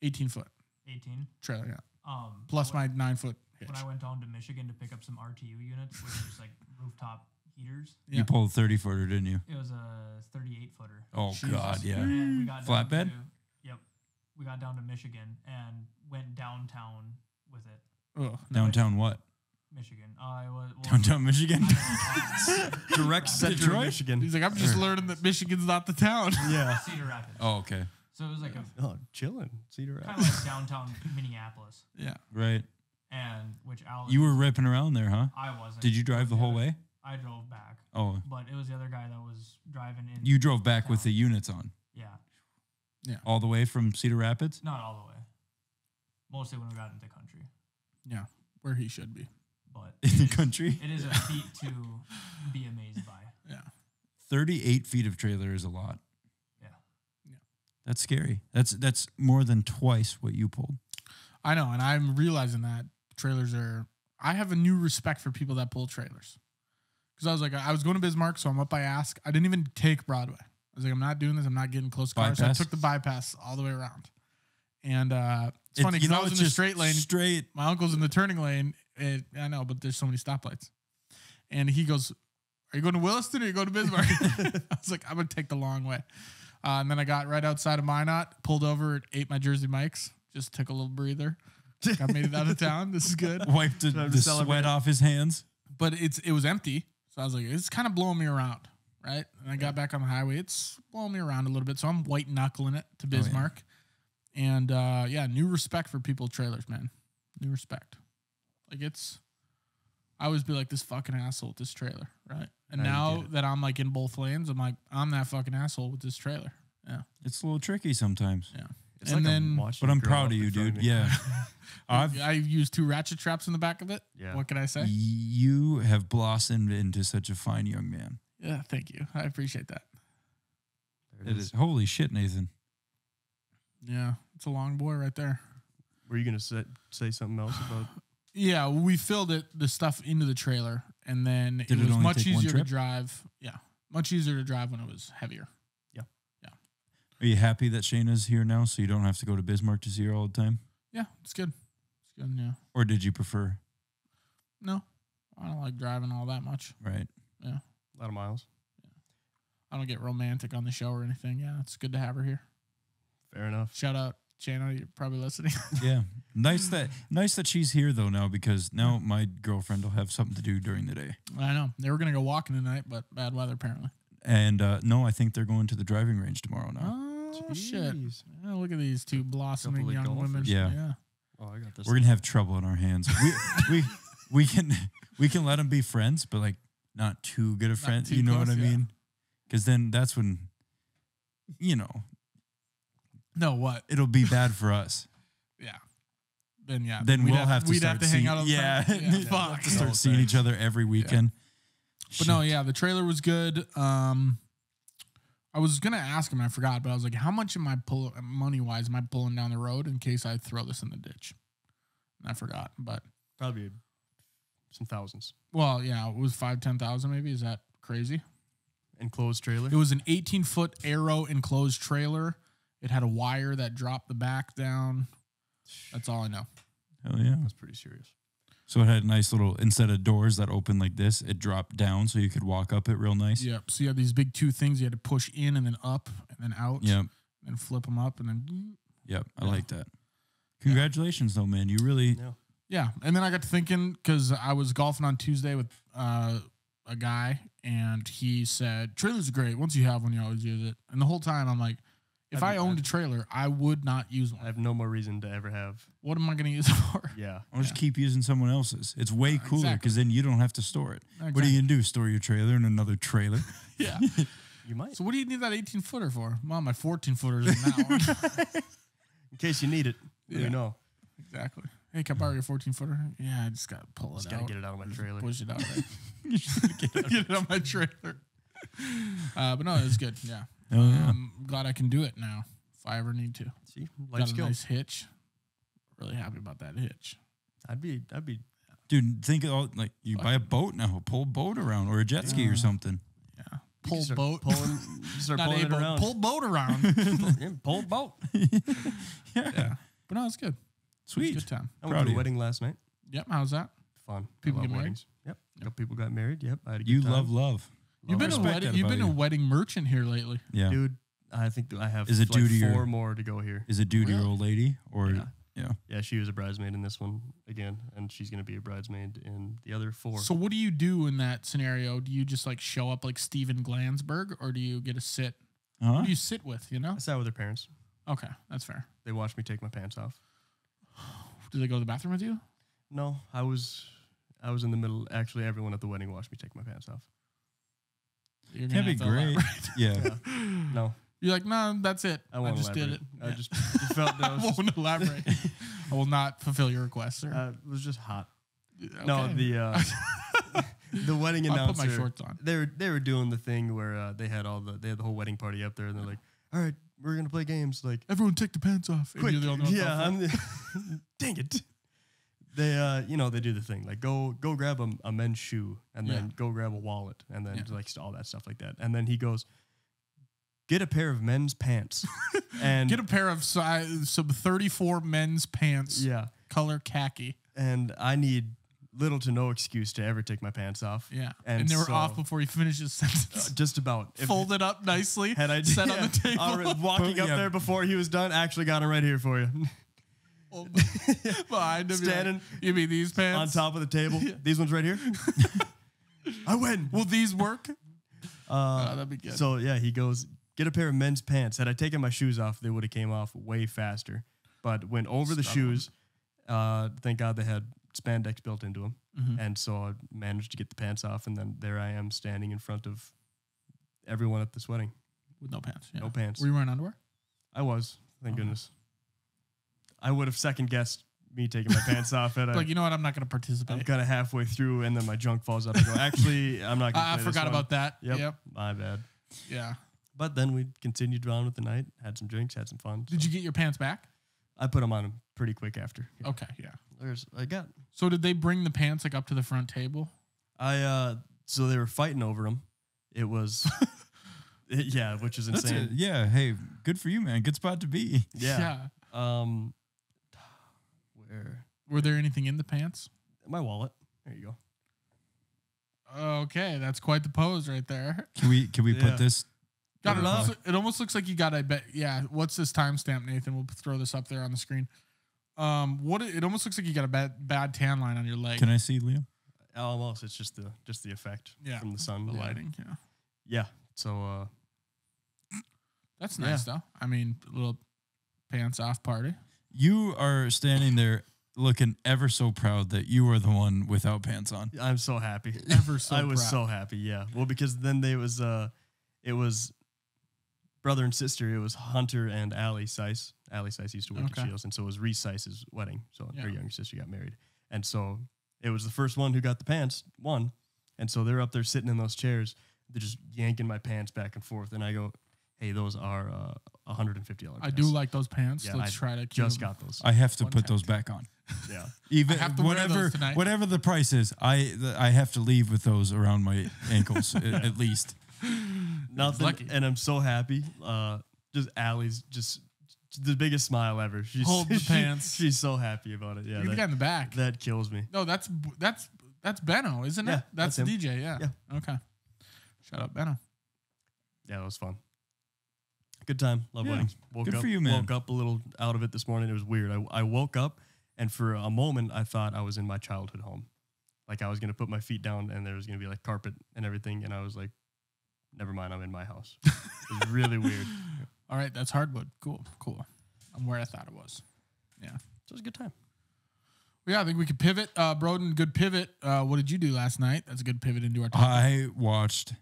18 foot 18. trailer, yeah. Plus Plus my 9 foot hitch. when I went down to Michigan to pick up some RTU units, which is like rooftop heaters, Yeah. You pulled 30-footer, didn't you? it was a 38 footer. Oh, Jesus. God, yeah. And we got down Flatbed? to- Yep. We got down to Michigan and went downtown with it. Oh, Downtown what? Michigan. I was Downtown Michigan? Direct center of Detroit? Michigan. He's like, I'm just learning that Michigan's not the town. Yeah. Cedar Rapids. Oh, okay. So it was like a Oh, chilling. Cedar kind Rapids. of like downtown Minneapolis, Yeah. Right. and which Alex. You were ripping around there, huh? I wasn't. Did you drive the whole way? I drove back, Oh, but it was the other guy that was driving in. you drove back with the units on Yeah, all the way from Cedar Rapids? not all the way. Mostly when we got into the country, Yeah. Where he should be. but In the country? it is a feat to be amazed by. Yeah. 38 feet of trailer is a lot. Yeah. That's scary. That's more than twice what you pulled. I know. And I'm realizing that trailers are, I have a new respect for people that pull trailers. Because I was like, I was going to Bismarck, so I'm up by Ask. I didn't even take Broadway. I was like, I'm not doing this. I'm not getting close to cars. So I Bypass? took the bypass all the way around. And it's funny You because I know, was it's in the just straight lane. Straight. My uncle's in the turning lane. I know, but there's so many stoplights. And he goes, are you going to Williston or are you going to Bismarck? I was like, I'm going to take the long way. And then I got right outside of Minot, pulled over, ate my Jersey Mike's, just took a little breather. I made it out of town. This is good. Wiped the Time to sweat celebrate. off his hands. But it was empty. So I was like, it's kind of blowing me around. Right. And I got back on the highway. It's blowing me around a little bit. So I'm white knuckling it to Bismarck. And new respect for people with trailers, man. New respect. Like I always be like this fucking asshole with this trailer. Right. And I now get it. that I'm like in both lanes, I'm like, I'm that fucking asshole with this trailer. Yeah. It's a little tricky sometimes. Yeah. It's And like then- I'm watching But I'm it grow proud up of you, in front dude. of me. Yeah. I used 2 ratchet traps in the back of it. Yeah. What can I say? You have blossomed into such a fine young man. Yeah. Thank you. I appreciate that. There It is. Holy shit, Nathan. Yeah. It's a long boy right there. Were you going to say something else about? Yeah, we filled the stuff into the trailer, and then Did it it was only much take one easier to trip? drive. Yeah, much easier to drive when it was heavier. Are you happy that Shayna's here now so you don't have to go to Bismarck to see her all the time? Yeah, it's good. It's good. Yeah. Or did you prefer? No, I don't like driving all that much. Right. A lot of miles. I don't get romantic on the show or anything. Yeah, it's good to have her here. Fair enough. Shout out, Chano. You're probably listening. Yeah. Nice that she's here though now because now my girlfriend will have something to do during the day. I know they were gonna go walking tonight, but bad weather apparently. And no, I think they're going to the driving range tomorrow now. Oh shit! Jeez. Yeah, look at these 2 blossoming Couple of young women. golfers. Yeah. Oh, I got this. We're gonna have trouble on our hands. We can let them be friends, but like not too good of Not friends. too You know close, what I yeah. mean? Because then that's when, No, what? it'll be bad for us. Yeah. Then yeah. Then we'd we'll have to we'd start have to hang seeing, out. yeah, Outside. Yeah. Fuck. start No seeing thanks. each other every weekend. But no, yeah, the trailer was good. I was gonna ask him, I forgot, but I was like, "How much am I money wise? Am I pulling down the road in case I throw this in the ditch?" And I forgot, but Probably some thousands. well, yeah, it was 5,000-10,000 maybe. Is that crazy? Enclosed trailer. It was an 18-foot aero enclosed trailer. It had a wire that dropped the back down. That's all I know. Hell yeah. That's pretty serious. So it had a nice little, instead of doors that open like this, it dropped down so you could walk up it real nice. Yep. So you had these big 2 things you had to push in and then up and then out. Yep. And flip them up and then. Yep. I Yeah. like that. Congratulations though, man. You really, Yeah. Yeah, and then I got to thinking because I was golfing on Tuesday with a guy, and he said trailers are great. Once you have one, you always use it. And the whole time I'm like, if I owned a trailer, I would not use I one. have no more reason to ever have. What am I going to use it for? Yeah. I'll just keep using someone else's. It's way cooler exactly. because then you don't have to store it. What are Exactly. you going to do? Store your trailer in another trailer? Yeah. You might. So what do you need that 18-footer for? Well, my 14-footer is in that one. In case you need it. Yeah. You know. Exactly. Hey, can I borrow your 14-footer? Yeah, I just got to pull it Just out. gotta get it out of my trailer. Push it out. Right? Get it on my trailer. But no, it's good. Yeah. Oh, yeah. I'm glad I can do it now if I ever need to. See, Got life a skill. nice hitch. Really happy about that hitch. I'd be. Dude, think of all, like you buy a boat now, pull a boat around or a jet ski or something. Yeah. You Pull start boat. Pulling. You start Not pulling a it boat. around. Pull boat around. Yeah, pull boat. Yeah. But no, it's good. Sweet. It's a good time. I Proud went of to a you. wedding last night. Yep. How's that? Fun. People I love get married? weddings. Yep. A couple people got married. Yep. I had a good You time. love. You've been a Respect wedding. that You've about been a you. wedding merchant here lately. Yeah. Dude, I think I have Is it due like to your- 4 more to go here. Is it due to your Really? old lady or Yeah. yeah? Yeah, she was a bridesmaid in this one again, and she's going to be a bridesmaid in the other 4. So what do you do in that scenario? Do you just like show up like Steven Glansberg, or do you get to sit? Huh? Who do you sit with? You know? I sat with her parents. Okay, that's fair. They watched me take my pants off. Do they go to the bathroom with you? No, I was in the middle. Actually, everyone at the wedding watched me take my pants off. You're Can't be have to great. elaborate. Yeah. No, You're like, no, that's it. I won't just did it. elaborate. I Yeah. just felt that I was just, won't elaborate. I will not fulfill your request, sir. it was just hot. Okay. No, the wedding I'll announcer. put my shorts on. They were doing the thing where they had the whole wedding party up there, and they're like, "All right, we're gonna play games." Like, Everyone take the pants off. And quick, you're the only one yeah, off. dang it. They they do the thing like go grab a men's shoe and then Yeah. go grab a wallet and then Yeah. like all that stuff like that, and then he goes, get a pair of men's pants and Get a pair of some 34 men's pants, yeah, color khaki. and I need little to no excuse to ever take my pants off. Yeah. And And they were so- off before you finished his sentence. Just about. If- Folded up nicely. had I set on yeah, the table. already walking up Yeah. there before he was done, actually got it right here for you. Behind him. Standing You mean these on pants? top of the table. These ones right here. I win. Will these work? That'd be good. So yeah, he goes, get a pair of men's pants. Had I taken my shoes off, they would have came off way faster. But went over the Struggling. shoes. Thank God they had spandex built into them, Mm-hmm. and so I managed to get the pants off. And then there I am standing in front of everyone at this wedding. With no pants. Yeah. No pants. Were you wearing underwear? I was, thank Okay. goodness. I would have second guessed me taking my pants off at Like, you know what? I'm not going to I'm participate. kind of halfway through, and then my junk falls out. I go, actually, I'm not going to I forgot about that. Yep. My bad. Yeah. But then we continued on with the night, had some drinks, had some fun. Did you get your pants back? I put them on pretty quick after. Yeah. Okay. Yeah. I got. So did they bring the pants like up to the front table? So they were fighting over them. It was, yeah, which is That's insane. it. Yeah. Hey, good for you, man. Good spot to be. Yeah. Where Were there anything in the pants? my wallet? There you go. Okay, that's quite the pose right there. Can we Yeah. put this? God, Put it up. it almost looks like you got. I bet. Yeah. What's this timestamp, Nathan? We'll throw this up there on the screen. It almost looks like you got a bad tan line on your leg. Can I see, Liam? Almost. It's just the effect from the sun. The yeah. lighting. Yeah. Yeah. So That's nice though. I mean, a little pants off party. You are standing there looking ever so proud that you are the one without pants on. I'm so happy. Ever so I was proud. so happy. Yeah. Well, because then it was brother and sister. It was Hunter and Allie Seiss. Allie Seiss used to work Okay. at Shields, and so it was Reese Seiss's wedding. So her Yeah. younger sister got married, and so it was the first one who got the pants won, and so they're up there sitting in those chairs. They're just yanking my pants back and forth, and I go, "Hey, those are $150." I do like those pants. Yeah, Let's I try to keep just them. got those. I have to One put tap. those back on. Yeah. Even I have to wear whatever those tonight. whatever the price is, I have to leave with those around my ankles at least. Nothing, lucky. and I'm so happy. Just Allie's just the biggest smile ever. She's Hold the pants. She's so happy about it. Yeah, You're the guy in the back. that kills me. No, that's Benno, isn't Yeah, it? That's that's the him. DJ. Yeah. Okay. Shout out Benno. Yeah, that was fun. Good time. Love Yeah. weddings. Woke Good up, for you, man. Woke up a little out of it this morning. It was weird. I woke up, and for a moment, I thought I was in my childhood home. Like I was gonna put my feet down, and there was gonna be like carpet and everything, and I was like, never mind, I'm in my house. It was really weird. All right, that's hardwood. Cool. I'm where I thought it was. Yeah. So it was a good time. Well, yeah, I think we could pivot. Broden, good pivot. What did you do last night? That's a good pivot into our topic. I watched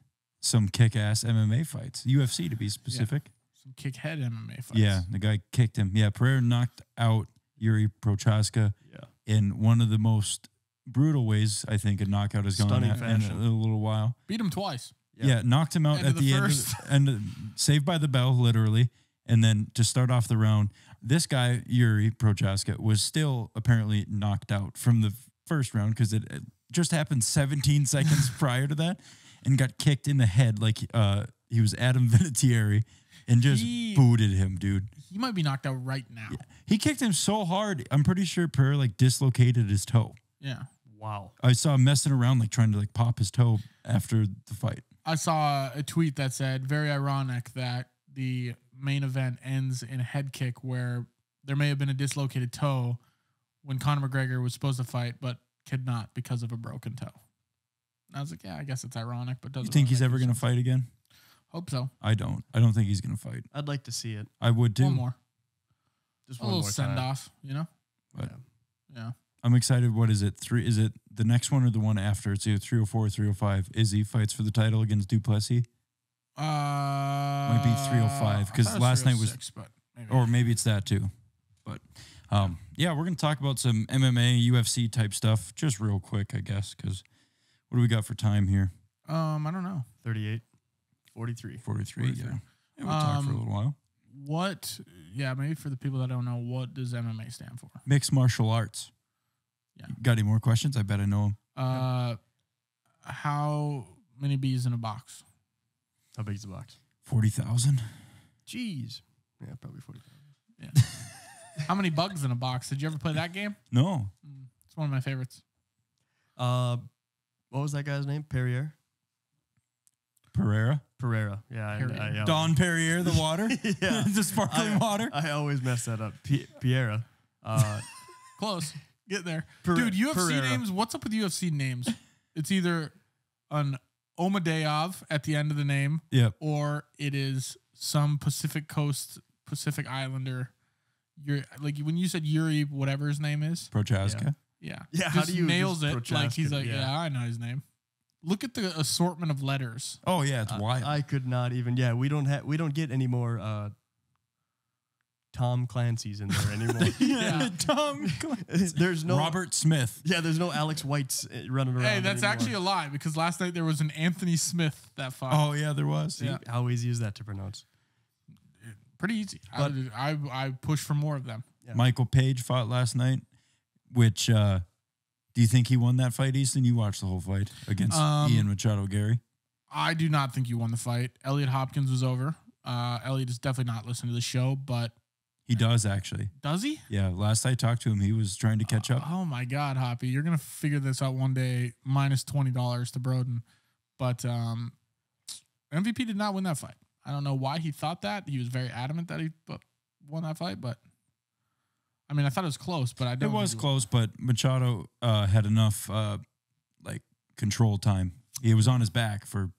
some kick-ass MMA fights, UFC to be specific. Some kick head MMA fights. Yeah, the guy kicked him. Yeah, Pereira knocked out Yuri Prochaska Yeah. in one of the most brutal ways I think a knockout has gone Stunning in fashion. a little while. Beat him twice. Yeah, knocked him out End at of the the first. end, saved by the bell, literally. And then to start off the round, this guy, Yuri Prochaska, was still apparently knocked out from the first round because it just happened 17 seconds prior to that and got kicked in the head like he was Adam Vinatieri and just booted him, dude. He might be knocked out right now. Yeah. He kicked him so hard, I'm pretty sure Pereira like dislocated his toe. Yeah. Wow. I saw him messing around like trying to like pop his toe after the fight. I saw a tweet that said, very ironic that the main event ends in a head kick where there may have been a dislocated toe when Conor McGregor was supposed to fight, but could not because of a broken toe. And I was like, yeah, I guess it's ironic, but doesn't. You think really he's make ever any going to sense. fight again? Hope so. I don't. I don't think he's going to fight. I'd like to see it. I would too. One more. Just A one little more send time. off, you know? But Yeah. I'm excited. What is it? Is it the next one or the one after? It's either 304 or 305. Izzy fights for the title against Duplessis. Might be 305 because last night was, but maybe. or maybe it's that too. But yeah, we're gonna talk about some MMA, UFC type stuff just real quick, I guess. Because what do we got for time here? I don't know. 38, 43. 43. Yeah, we'll talk for a little while. What? Yeah, maybe for the people that don't know, what does MMA stand for? Mixed martial arts. Yeah. Got any more questions? I bet I know them. How many bees in a box? How big is the box? 40,000. Jeez. Yeah, probably 40,000. Yeah. How many bugs in a box? Did you ever play that game? No. It's one of my favorites. What was that guy's name? Perrier? Pereira. Pereira. Yeah. Perrier. yeah. Don Perrier, the water. Yeah. The sparkling water. I always mess that up. Piera. Close. Get there. Pere- Dude, UFC Pereira. names. What's up with UFC names? It's either an Omadeov at the end of the name, Yep. or it is some Pacific Coast, Pacific Islander. You're like when you said Yuri, whatever his name is. Prochaska. Yeah. Yeah, how Just do you nails just it? Like he's Prochaska, like, yeah, I know his name. Look at the assortment of letters. Oh yeah, it's wild. I could not even. Yeah, we don't get any more Tom Clancy's in there anymore. Yeah. Tom. There's no Robert Smith. Yeah, there's no Alex Whites running around. Hey, that's anymore. actually a lie because last night there was an Anthony Smith that fought. Oh yeah, there was. See, how easy is that to pronounce? Pretty easy. But- I push for more of them. Yeah. Michael Page fought last night, which do you think he won that fight, Easton? You watched the whole fight against Ian Machado Gary. I do not think you won the fight. Elliot Hopkins was over. Elliot is definitely not listening to the show, but He does actually. does he? Yeah, last I talked to him, he was trying to catch up. Oh my God, Hoppy, you're gonna figure this out one day. Minus $20 to Broden, but MVP did not win that fight. I don't know why he thought that. He was very adamant that he won that fight, but I mean, I thought it was close, but I don't. It was think close, but Machado had enough like control time. He was on his back for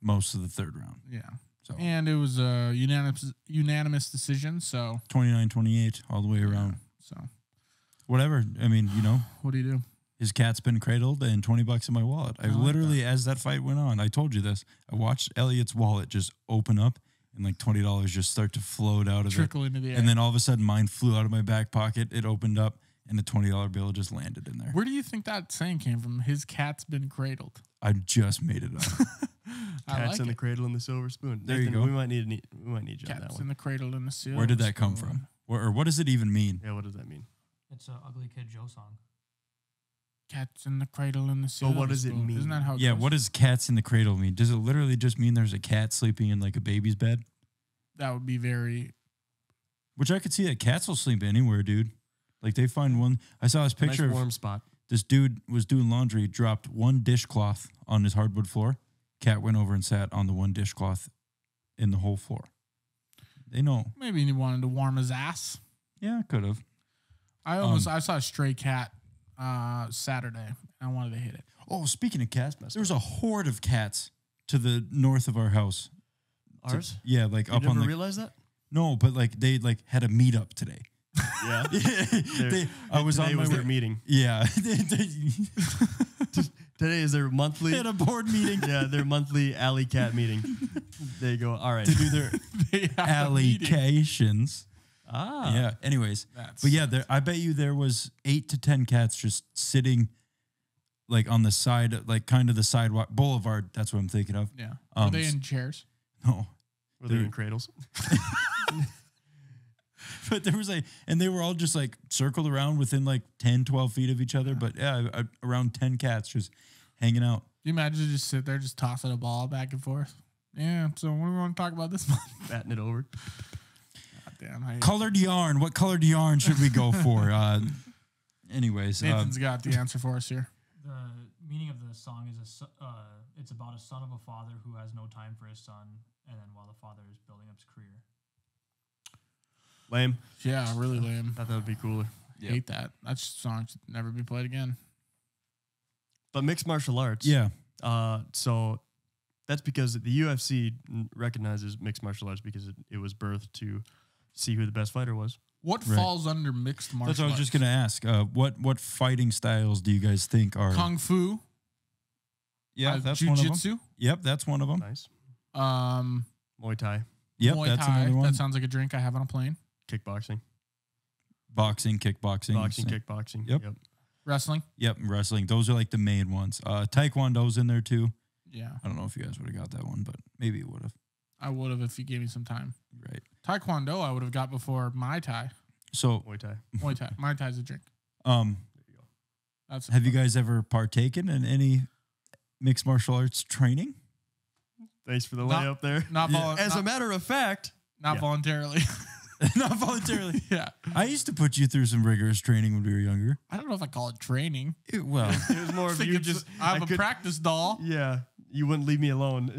most of the third round. Yeah. So And it was a unanimous decision. So 29-28 all the way around. So Whatever. I mean, you know, what do you do? his cat's been cradled and $20 in my wallet. I like literally, as that fight went on, I told you this. I watched Elliot's wallet just open up and like $20 just start to float out of Trickle it. into the air. And then all of a sudden mine flew out of my back pocket. It opened up and the $20 bill just landed in there. Where do you think that saying came from? His cat's been cradled. I just made it up. I Cats like in the it. cradle and the silver spoon. There you Nathan, go. We might need you on that Cats one. in the cradle and the seal. Where did that come from? Or what does it even mean? Yeah, what does that mean? It's a Ugly Kid Joe song. Cats in the cradle and the seal. what does it mean? Isn't that how? It Yeah, goes? what does cats in the cradle mean? Does it literally just mean there's a cat sleeping in like a baby's bed? That would be very. Which I could see that cats will sleep anywhere, dude. Like they find one. I saw this picture Nice of warm spot. this dude was doing laundry, dropped one dishcloth on his hardwood floor. Cat went over and sat on the one dishcloth in the whole floor. They know. Maybe he wanted to warm his ass. Yeah, could have. I saw a stray cat Saturday. I wanted to hit it. Oh, speaking of cats, there was a horde of cats to the north of our house. Ours? Yeah, like You up never on the. realized that? No, but like they like had a meetup today. Yeah. I was Today on my was way. their meeting. Yeah. Today is their monthly. They had a board meeting Yeah, their monthly alley cat meeting. There you go. All right. to do their They have a meeting. allocations. Yeah. Anyways, That's but yeah, I bet you there was 8 to 10 cats just sitting like on the side, like kind of the sidewalk boulevard. That's what I'm thinking of. yeah. Were they in chairs? No, Were they in cradles? but there was and they were all just like circled around within like 10, 12 feet of each other. But yeah, around 10 cats just hanging out. You imagine just sit there, just tossing a ball back and forth. Yeah. So what do we want to talk about this month? Batting it over. God damn. Colored yarn. What colored yarn should we go for? Anyways, Nathan's got the answer for us here. The meaning of the song is it's about a son of a father who has no time for his son, and then while the father is building up his career. Lame. Yeah, really lame. Thought that would be cooler. Hate that. That song should never be played again. But mixed martial arts. yeah. So that's because the UFC recognizes mixed martial arts because it was birthed to see who the best fighter was. What Right. falls under mixed martial arts? That's what I was just going to ask. What fighting styles do you guys think are? Kung Fu. Yeah, that's one of them. Jiu-Jitsu. Yep, that's one of them. Nice. Muay Thai, Yep, Muay that's Thai. another one. That sounds like a drink I have on a plane. kickboxing, Boxing, kickboxing. boxing, kickboxing. Yep. Wrestling. Yep, wrestling. Those are like the main ones. Taekwondo's in there too. Yeah, I don't know if you guys would have got that one, but maybe you would have. I would have if you gave me some time. Right. Taekwondo I would have got before Muay Thai. So, Muay Thai. Muay Thai. Muay Thai's a drink. There you go. That's have you guys ever partaken in any mixed martial arts training? Thanks for the Not- layup there. not As a matter of fact, not yeah. voluntarily? Not voluntarily. Yeah. I used to put you through some rigorous training when we were younger. I don't know if I call it training. Well, it was more I of think you it's just. I'm I a could- practice doll. Yeah, you wouldn't leave me alone.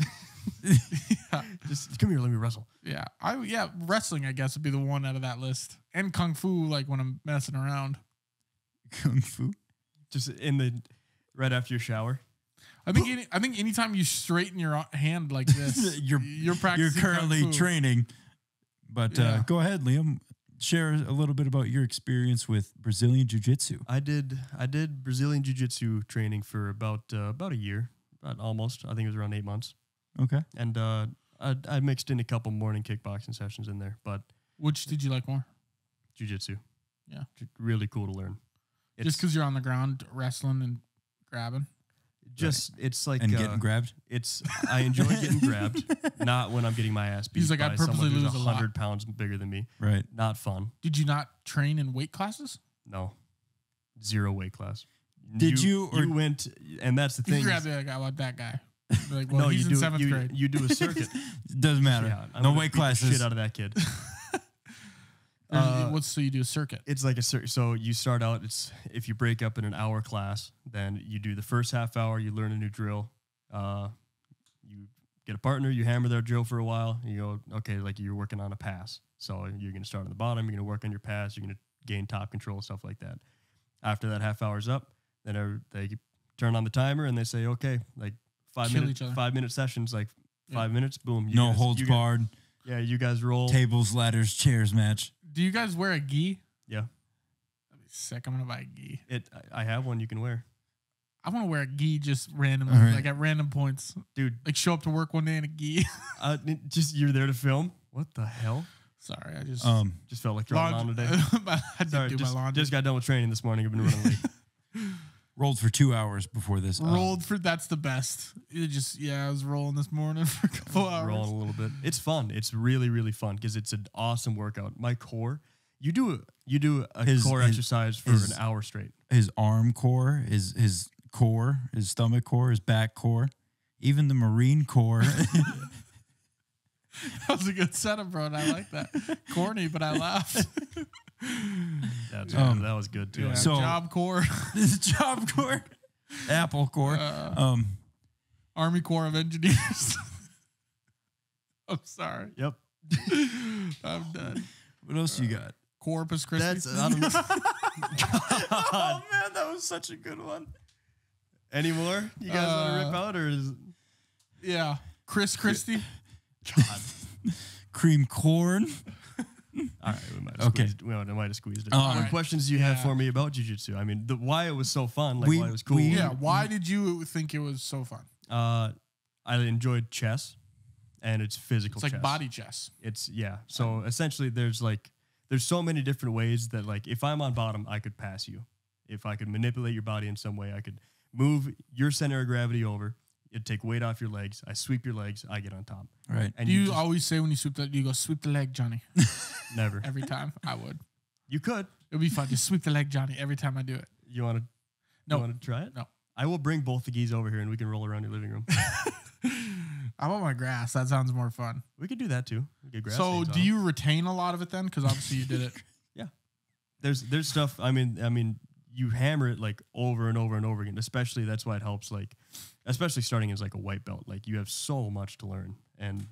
Just come here, let me wrestle. Yeah. Wrestling I guess would be the one out of that list. And Kung Fu, like when I'm messing around. Kung Fu. Just right after your shower. I think anytime you straighten your hand like this, you're practicing. You're currently Kung Fu. training. But Yeah. go ahead, Liam. Share a little bit about your experience with Brazilian Jui Jitsu. I did Brazilian Jui Jitsu training for about a year, almost. I think it was around 8 months. Okay. And I mixed in a couple morning kickboxing sessions in there, but Which did you like more? jiu-jitsu. Yeah. Really cool to learn. Just because you're on the ground wrestling and grabbing. It's like And getting grabbed. I enjoy getting grabbed, not when I'm getting my ass beat He's like, by I'd purposely someone who's lose a lot. 100 pounds bigger than me. Right. Not fun. Did you not train in weight classes? No. 0 weight class. Did you, or- you went, and that's the You thing. grab the guy like that guy. Be like, well, he's you in do 7th grade. You do a circuit. Doesn't matter. Yeah, I No would've weight beat the classes. Shit out of that kid. So you do a circuit. It's like so you start out, if you break up in an hour class, then you do the first half hour, you learn a new drill. You get a partner, you hammer their drill for a while, you go, okay, like you're working on a pass. So you're going to start on the bottom, you're going to work on your pass, you're going to gain top control, stuff like that. After that half hour's up, then they turn on the timer and they say, okay, like 5-minute sessions, like 5 minutes, boom. No holds barred. Yeah, you guys roll. Tables, ladders, chairs match. Do you guys wear a gi? Yeah. That'd be sick. I'm gonna buy a gi. I have one you can wear. I want to wear a gi just randomly, All right. like at random points. Dude, Like show up to work one day in a gi. just you're there to film. What the hell? Sorry, I just Just felt like throwing on today. I did Sorry, do my laundry. just got done with training this morning. I've been running late. Rolled for 2 hours before this. Rolled for that's the best. I was rolling this morning for a couple hours. Rolling a little bit. It's fun. It's really, really fun because it's an awesome workout. My core, you do a core exercise for an hour straight. His arm core, his core, his stomach core, his back core, even the Marine Corps. That was a good setup, bro. And I like that. Corny, but I laughed. That was good too. Yeah, So- Job Corps, His job core, Apple Core. Army Corps of Engineers. I'm sorry. Yep. I'm done. What else you got? Corpus Christi. That's I don't know. Oh man, that was such a good one. Any more? You guys want to rip out or is yeah. Chris Christie. Cream corn. all right? We might Okay. have squeezed it. All What right. questions do you have Yeah. for me about jiu-jitsu? I mean, why it was so fun, like We- why it was cool. we- Yeah. Why did you think it was so fun? I enjoyed chess, and it's physical. It's like chess. body chess. So essentially there's there's so many different ways that like if I'm on bottom, I could pass you. If I could manipulate your body in some way, I could move your center of gravity over. It'd take weight off your legs. I sweep your legs. I get on top. Right. And Do you just always say when you sweep that, you go, sweep the leg, Johnny? never. Every time? I would. You could. It would be fun. Just sweep the leg, Johnny, every time I do it. You want to? No. You want to try it? No. I will bring both the geese over here and we can roll around your living room. I want my grass. That sounds more fun. We could do that too. We could grass So stains do on 'em. you retain a lot of it then? Because obviously you did it. There's stuff. I mean, you hammer it like over and over and over again. Especially that's why it helps. Like, especially starting as like a white belt. Like you have so much to learn, and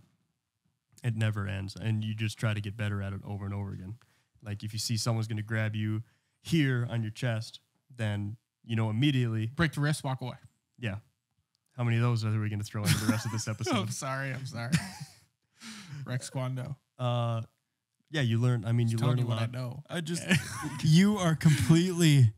it never ends. And you just try to get better at it over and over again. Like if you see someone's going to grab you here on your chest, then you know immediately. Break the wrist, walk away. Yeah. How many of those are we going to throw into the rest of this episode? I'm sorry. Rex Kwando. Yeah, you learn. I mean, you learn a what I lot. know. I just, you are completely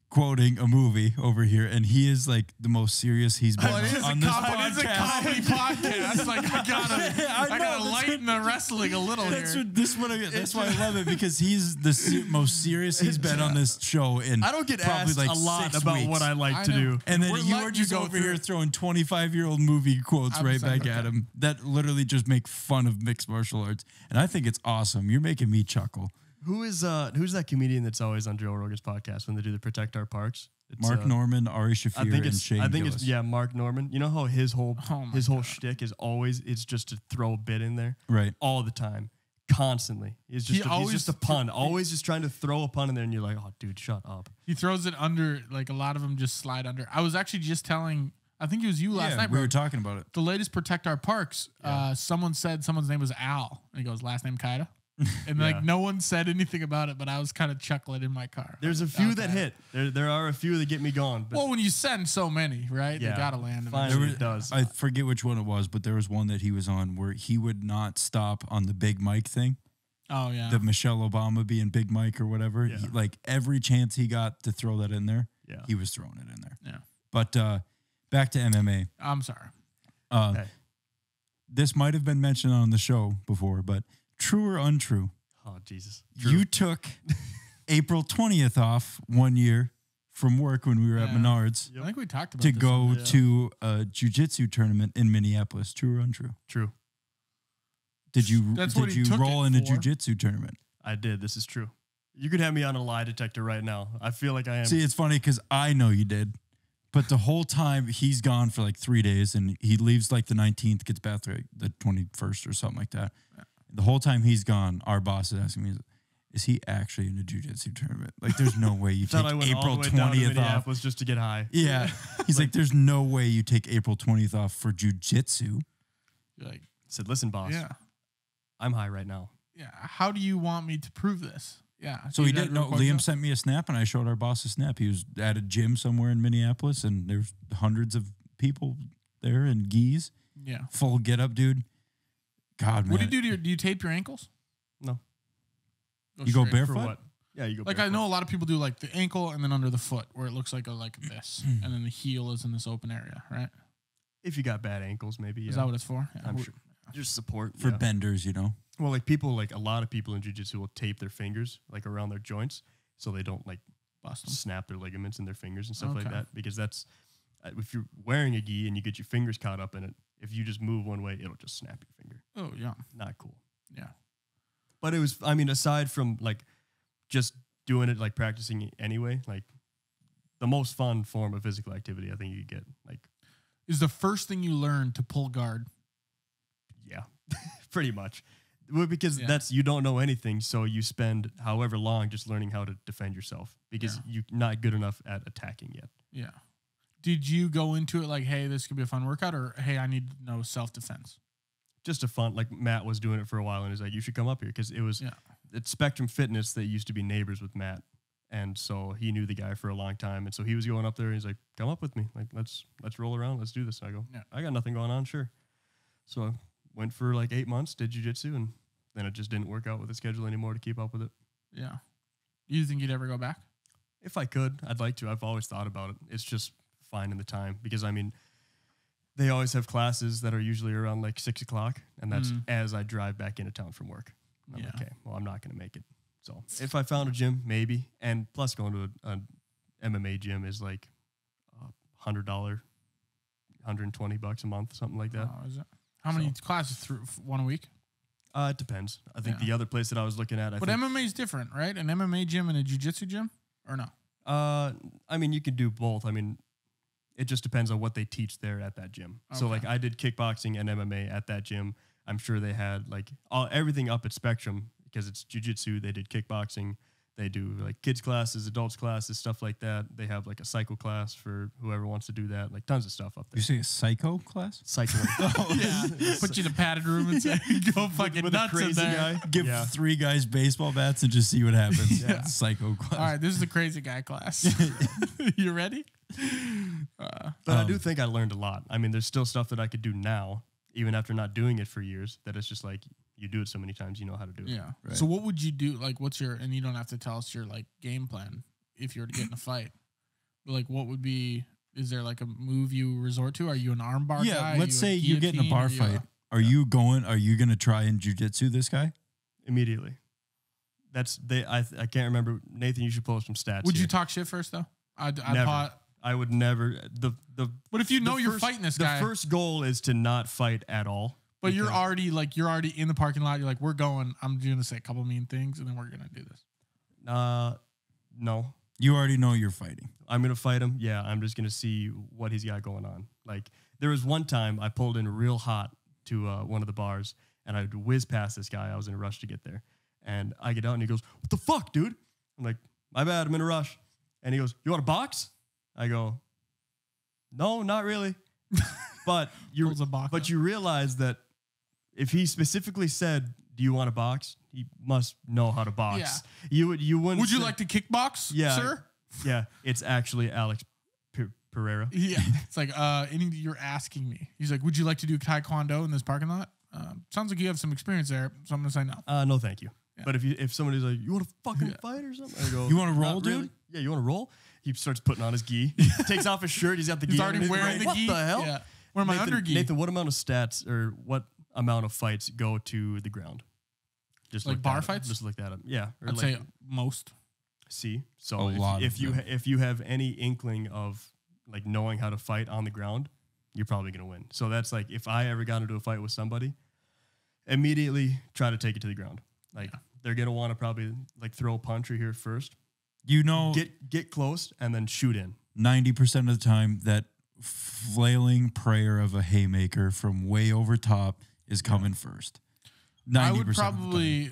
quoting a movie over here, and he is like the most serious he's been Well, it is on a this comedy podcast. Like I gotta know, lighten the wrestling a little That's here. what this one. That's why I love it, because he's the most serious he's been on this show in. I don't get probably asked like a lot 6 about weeks. what I like I to know. do. And then We're you letting are you just go over through here it. throwing 25-year-old movie quotes I'm right sorry back about at that. him that literally just make fun of mixed martial arts. And I think it's awesome. You're making me chuckle. Who's that comedian that's always on Joe Rogan's podcast when they do the Protect Our Parks? It's, Mark Norman, Ari Shafir, I think and it's Shane Gillis. it's Mark Norman. You know how his whole Oh my God. shtick is always it's just to throw a bit in there Right. all the time, constantly. He's just he's just a pun, always just trying to throw a pun in there, and you're like, oh, dude, shut up. He throws it under. Like a lot of them just slide under. I was actually just telling. I think it was you last night, we bro. were talking about it. The latest Protect Our Parks. Someone said someone's name was Al, and he goes, last name Kaida. And Yeah. like no one said anything about it, but I was kind of chuckling in my car. There's a few that hit. There are a few that get me going. But Well, when you send so many, right? Yeah. They gotta land. Finally. eventually. It does. I forget which one it was, but there was one that he was on where he would not stop on the Big Mike thing. Oh yeah. The Michelle Obama being Big Mike or whatever. Yeah. Like every chance he got to throw that in there, yeah. he was throwing it in there. Yeah. But back to MMA. I'm sorry. Hey. This might have been mentioned on the show before, but true or untrue? Oh Jesus. You took April 20th off one year from work when we were at Yeah. Menards I think we talked about to this go one. yeah. to a jiu-jitsu tournament in Minneapolis. True or untrue? True. Did you That's what did he you took roll it in a for. jiu-jitsu tournament? I did. This is true. You could have me on a lie detector right now. I feel like I am. See, it's funny because I know you did, but the whole time he's gone for like 3 days, and he leaves like the 19th, gets back like the 21st or something like that. The whole time he's gone, our boss is asking me, is he actually in a jiu-jitsu tournament? Like, there's no way you take Thought I went all April the way down to 20th off. Minneapolis just to get high. Yeah. He's like, there's no way you take April 20th off for jiu-jitsu. You're like, Said, listen, boss. yeah, I'm high right now. yeah. How do you want me to prove this? Yeah. So You he got didn't to know. record Liam that? sent me a snap, and I showed our boss a snap. He was at a gym somewhere in Minneapolis, and there's hundreds of people there and geese. Yeah. Full get up, dude. God, man. What do you do to your? Do you tape your ankles? No. You go straight. barefoot? For what? Yeah, you go Like barefoot. I know a lot of people do like the ankle and then under the foot where it looks like this, and then the heel is in this open area, right? If you got bad ankles, maybe. Is Yeah. that what it's for? Yeah. I'm sure. Just support. For yeah. benders, you know? Well, like a lot of people in jiu-jitsu will tape their fingers like around their joints so they don't like Bust 'em. snap their ligaments in their fingers and stuff like Okay. that. Because that's, if you're wearing a gi and you get your fingers caught up in it, if you just move one way, it'll just snap your finger. Oh yeah, Not cool. yeah. But it was, I mean, aside from like just doing it, like practicing it anyway, like the most fun form of physical activity I think you could get. Like, Is the first thing you learn to pull guard? yeah, pretty much. Well, because Yeah. that's, you don't know anything. So you spend however long just learning how to defend yourself because you're not good enough at attacking yet. Yeah. Did you go into it like, hey, this could be a fun workout, or hey, I need to know self defense? Just a fun, like Matt was doing it for a while and he's like, you should come up here because it was it's Spectrum Fitness that used to be neighbors with Matt. And so he knew the guy for a long time. And so he was going up there and he's like, come up with me. Like, let's roll around. Let's do this. And I go, Yeah. I got nothing going on. Sure. So I went for like 8 months, did jiu-jitsu, and then it just didn't work out with the schedule anymore to keep up with it. Yeah. You think you'd ever go back? If I could, I'd like to. I've always thought about it. It's just finding the time because, I mean, they always have classes that are usually around like 6 o'clock, and that's as I drive back into town from work. I'm like, Yeah. okay, well, I'm not going to make it So if I found a gym, maybe. And plus going to an MMA gym is like $100, $120 a month, something like that. Oh, is it? How many classes through one a week? It depends. I think the other place that I was looking at, But MMA is different, right? An MMA gym and a jiu-jitsu gym, or no? I mean, you can do both. I mean, it just depends on what they teach there at that gym. Okay. So like I did kickboxing and MMA at that gym. I'm sure they had like everything up at Spectrum because it's jiu-jitsu. They did kickboxing. They do like kids classes, adults classes, stuff like that. They have like a cycle class for whoever wants to do that. Like tons of stuff up there. You say a psycho class? Cycling. Yeah. Put you in a padded room and say, go fucking with nuts a crazy in there. guy. Give 3 guys baseball bats and just see what happens. Yeah. Psycho class. All right, this is the crazy guy class. You ready? But I do think I learned a lot. I mean, there's still stuff that I could do now, even after not doing it for years, that it's just like you do it so many times, you know how to do it. Yeah. Right. So what would you do? Like, what's your, and you don't have to tell us your like game plan if you were to get in a fight. But like, what would be, is there like a move you resort to? Are you an armbar guy? Let's say you get in a bar fight. Are you going to try and jujitsu this guy? Immediately. I can't remember. Nathan, you should pull up some stats. Would here. you talk shit first though? Never. I would never. But if you know you're fighting this guy, the first goal is to not fight at all. But you're already in the parking lot. You're like, we're going. I'm going to say a couple mean things, and then we're going to do this. No. You already know you're fighting. I'm going to fight him. Yeah, I'm just going to see what he's got going on. Like, there was one time I pulled in real hot to one of the bars, and I whizzed past this guy. I was in a rush to get there. And I get out, and he goes, "What the fuck, dude?" I'm like, "My bad, I'm in a rush." And he goes, "You want a box?" I go, "No, not really." But you realize that if he specifically said, "Do you want a box?" he must know how to box. Yeah. You wouldn't. Would you like to kickbox, sir? Yeah, it's actually Alex Pereira. Yeah, it's like anything you're asking me. He's like, "Would you like to do taekwondo in this parking lot?" Sounds like you have some experience there, so I'm gonna say no. No, thank you. Yeah. But if somebody's like, "You want to fucking fight or something?" I go, "You want to roll, "Not dude?" really." Yeah, you want to roll? He starts putting on his gi. Takes off his shirt. He's got the gi. He's already wearing the gi. What the hell? Yeah. Where my under gi? Nathan, what amount of stats or what amount of fights go to the ground? Just like bar fights? Just look that up. Yeah, I'd say most. See, so A lot if you have any inkling of like knowing how to fight on the ground, you're probably gonna win. So that's like if I ever got into a fight with somebody, immediately try to take it to the ground. Like they're gonna want to probably like throw a punch or here first. You know, get close and then shoot in. 90% of the time, that flailing prayer of a haymaker from way over top is coming first. 90% I would of probably,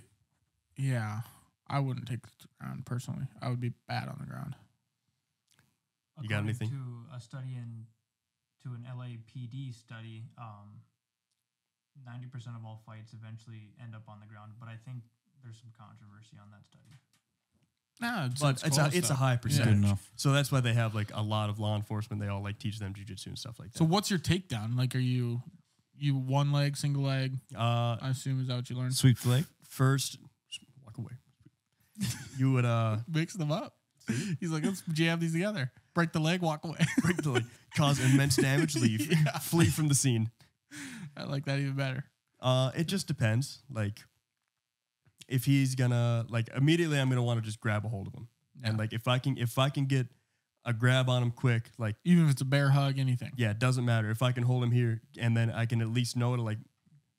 I wouldn't take the ground personally. I would be bad on the ground. You got anything? To a study to an LAPD study, 90% of all fights eventually end up on the ground, but I think there's some controversy on that study. No, but it's a high percentage. Good enough. So that's why they have like a lot of law enforcement. They all like teach them jujitsu and stuff like that. So what's your takedown? Like, are you one leg, single leg? I I assume is that what you learned? Sweep leg. First, walk away. You would Mix them up. He's like, let's jam these together. Break the leg, walk away. break the leg, cause immense damage, leave, flee from the scene. I like that even better. It just depends. Like, if he's gonna like immediately, I'm gonna want to just grab a hold of him, and like if I can get a grab on him quick, like even if it's a bear hug, anything. Yeah, it doesn't matter if I can hold him here, and then I can at least know to like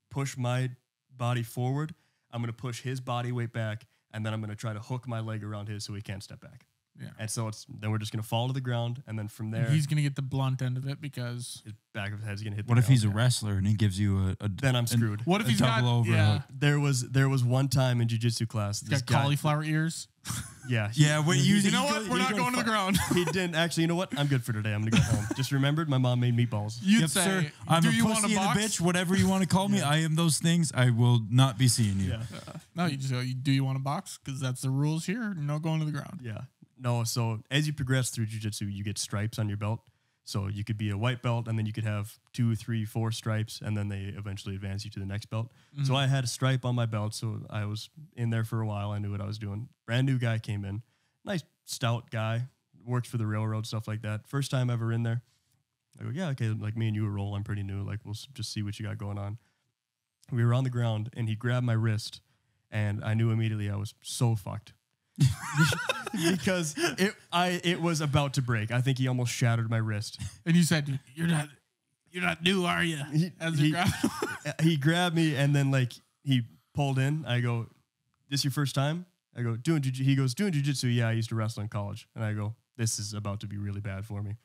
push my body forward. I'm gonna push his body weight back, and then I'm gonna try to hook my leg around his so he can't step back. Yeah. And so then we're just gonna fall to the ground, and then from there He's gonna get the blunt end of it because his back of his head's gonna hit. What if he's a wrestler and he gives you a Then I'm screwed. what if a he's got double overhook? There was one time in jiu-jitsu class. He's This got guy, cauliflower ears? yeah, You know what? We're not going to the ground. He didn't actually. You know what? I'm good for today. I'm gonna go home. Just remembered my mom made meatballs. You'd Yep, say, sir. I'm do a you want pussy a and a box? bitch, whatever you want to call me. I am those things. I will not be seeing you. Yeah, No, you just go, do you want a box? Because that's the rules here. No going to the ground. yeah. No, so as you progress through jiu-jitsu, you get stripes on your belt. So you could be a white belt, and then you could have 2, 3, 4 stripes, and then they eventually advance you to the next belt. Mm-hmm. So I had a stripe on my belt, so I was in there for a while. I knew what I was doing. Brand new guy came in. Nice, stout guy. Works for the railroad, stuff like that. First time ever in there. I go, yeah, okay, like me and you roll. I'm pretty new. Like, we'll just see what you got going on. We were on the ground, and he grabbed my wrist, and I knew immediately I was so fucked. Because it was about to break. I think he almost shattered my wrist. And you said, "You're not new, are you?" He grabbed me and then like he pulled in. I go, "This your first time?" I go, he goes, "Doing jiu-jitsu? Yeah, I used to wrestle in college." And I go, "This is about to be really bad for me."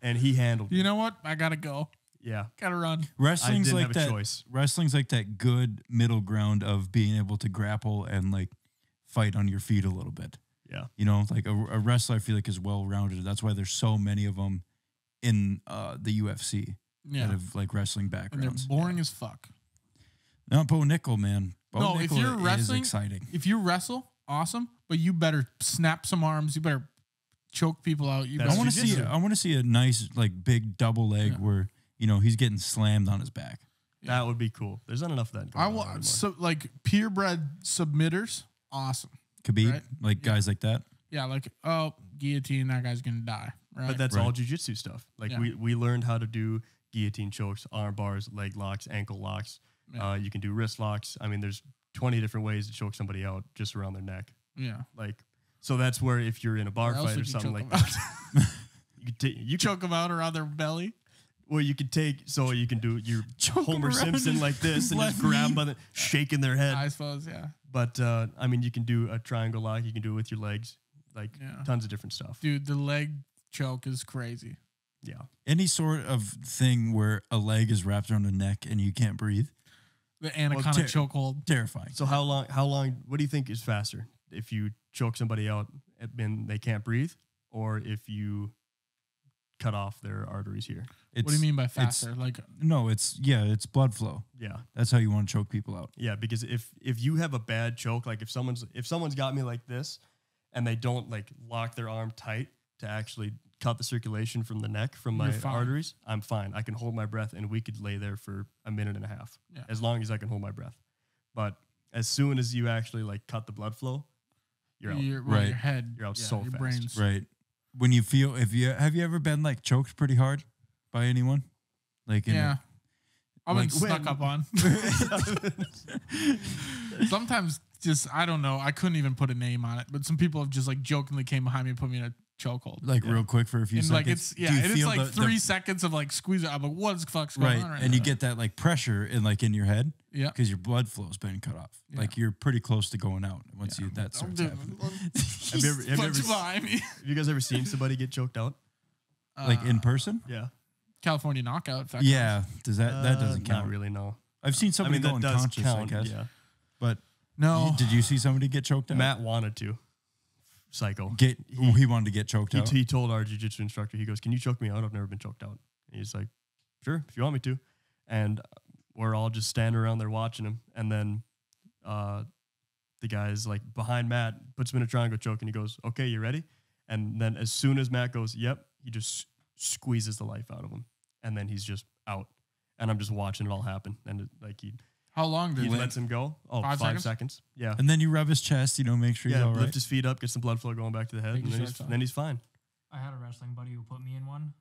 And he handled it. You know what? I gotta go. Yeah. Gotta run. Wrestling's didn't like have a that. choice. Wrestling's like that good middle ground of being able to grapple and like fight on your feet a little bit. Yeah. You know, like a wrestler, I feel like is well rounded. That's why there's so many of them in the UFC that Yeah. have like wrestling And they're backgrounds. boring as fuck. Not Bo Nickel, man. Bo If Nickel you're wrestling, is exciting. if you wrestle, awesome. But you better snap some arms. You better choke people out. You That's I better want to see. I want to see a nice like big double leg where he's getting slammed on his back. That would be cool. There's not enough of that. I going on want anymore. so like purebred submitters. Awesome. Khabib, Right? like guys like that. Yeah, like guillotine. That guy's gonna die. Right. But that's Right. all jiu-jitsu stuff. Like Yeah. we learned how to do guillotine chokes, arm bars, leg locks, ankle locks. Yeah. You can do wrist locks. I mean, there's 20 different ways to choke somebody out just around their neck. Yeah. Like, so that's where if you're in a bar Where else fight or would you something choke like 'em that, you could take you Choke them out around their belly. well you could take so you can do your Choke 'em Homer around Simpson his like this and left just grab knee. them by the shaking their head. I suppose. Yeah. But I mean, you can do a triangle lock. You can do it with your legs. Like Yeah. tons of different stuff. Dude, the leg choke is crazy. Yeah. Any sort of thing where a leg is wrapped around a neck and you can't breathe, The anaconda ter- chokehold. terrifying. So how long? What do you think is faster? If you choke somebody out and they can't breathe, or if you cut off their arteries here? What do you mean by it's- faster? Like, No, it's blood flow. Yeah, That's how you want to choke people out. yeah. Because if you have a bad choke, like if someone's got me like this, and they don't like lock their arm tight to actually cut the circulation from the neck from my You're fine. arteries, I'm fine. I can hold my breath, and we could lay there for a minute and a half, Yeah. as long as I can hold my breath. But as soon as you actually like cut the blood flow, you're out. Right. your head. You're out so your fast. brain's. Right. When you feel, have you ever been like choked pretty hard by anyone? Like, Yeah. I've been Like stuck when? up on. Sometimes just, I don't know. I couldn't even put a name on it, but some people have just like jokingly came behind me and put me in a chokehold. like real quick for a few And seconds. like it's Do you and it's feel like the- 3 seconds of like squeeze it. I'm like, what the fuck's going right, on right and now? you get that like pressure in your head Yeah. because your blood flow's been cut off. Yeah. Like you're pretty close to going out once that starts happening. Have you ever behind me. have you guys ever seen somebody get choked out? Like in person? Yeah. California knockout. If that Yeah. Does that doesn't Not count? really. No. I've seen somebody go that does unconscious, count. I guess. Yeah. But No. did you see somebody get choked out? Matt wanted to. Psycho. He wanted to get choked out. He told our jiu-jitsu instructor, he goes, "Can you choke me out? I've never been choked out." And he's like, "Sure, if you want me to." And we're all just standing around there watching him. And then the guy's like behind Matt, puts him in a triangle choke, and he goes, "Okay, you ready?" And then as soon as Matt goes, "Yep," he just squeezes the life out of him. And then he's just out. And I'm just watching it all happen. And How long did he it? lets him go. Oh, 5 5 seconds. Yeah. And then you rub his chest, make sure he's Yeah, all lift right. his feet up, get some blood flow going back to the head, Make and sure it's on. then he's fine. I had a wrestling buddy who put me in one,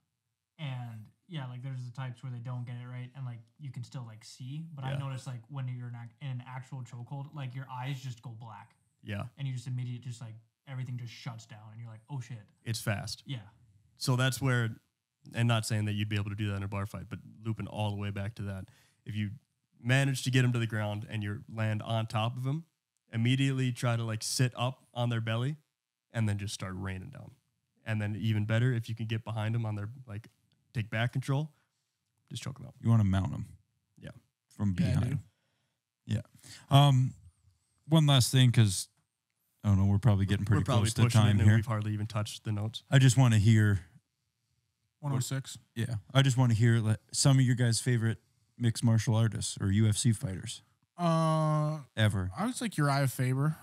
and yeah, like there's the types where they don't get it right, and like you can still like see, but I Yeah. noticed like when you're in an actual chokehold, like your eyes just go black, Yeah, and you just immediately just like everything just shuts down, and you're like, oh shit, it's fast. yeah, So that's where, and not saying that you'd be able to do that in a bar fight, but looping all the way back to that. If you manage to get him to the ground and you land on top of him, immediately try to like sit up on their belly and then just start raining down. And then even better, if you can get behind them on their, like, take back control, just choke them out. You want to mount him. Yeah. From Yeah, I behind. do. Yeah. One last thing, because I don't know, we're probably getting pretty We're probably close to pushing time it, and here. we've hardly even touched the notes. I just want to hear, 106. I just want to hear some of your guys' favorite mixed martial artists or UFC fighters ever. I was like Uriah Faber,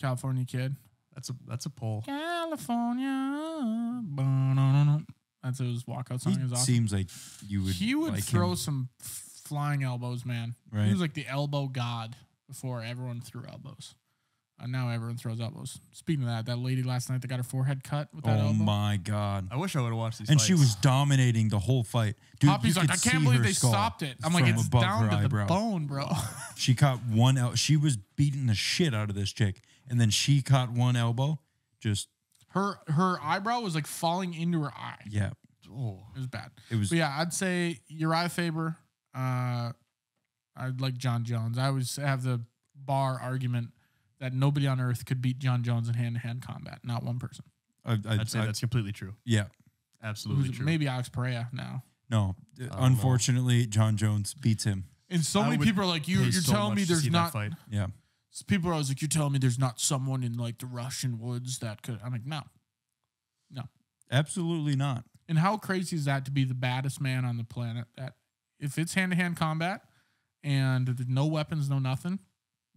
California kid. That's a poll. California. Ba-na-na-na. That's his walkout song. He It was awesome. seems like you would. He would like throw him. some flying elbows, man. Right. He was like the elbow god before everyone threw elbows. Now everyone throws elbows. Speaking of that lady last night that got her forehead cut with that Oh elbow. my God. I wish I would have watched these And fights. she was dominating the whole fight. Dude, Poppy's you like, could I can't see believe her they skull stopped it. I'm like, from it's above down her to eyebrow. the bone, bro. She caught one she was beating the shit out of this chick. And then she caught one elbow. Just, Her eyebrow was like falling into her eye. yeah. Oh, It was bad. It was, But yeah, I'd say Uriah Faber. I'd like John Jones. I always have the bar argument that nobody on earth could beat John Jones in hand-to-hand combat. Not one person. I'd say that's completely true. yeah. Absolutely true. Maybe Alex Pereira now. No, unfortunately, John Jones beats him. And so I many would people are like, you're pay so telling much me to there's see that not. fight. Yeah. People are always like, you're telling me there's not someone in like the Russian woods that could. I'm like, no. Absolutely not. And how crazy is that to be the baddest man on the planet? That if it's hand-to-hand combat and there's no weapons, no nothing,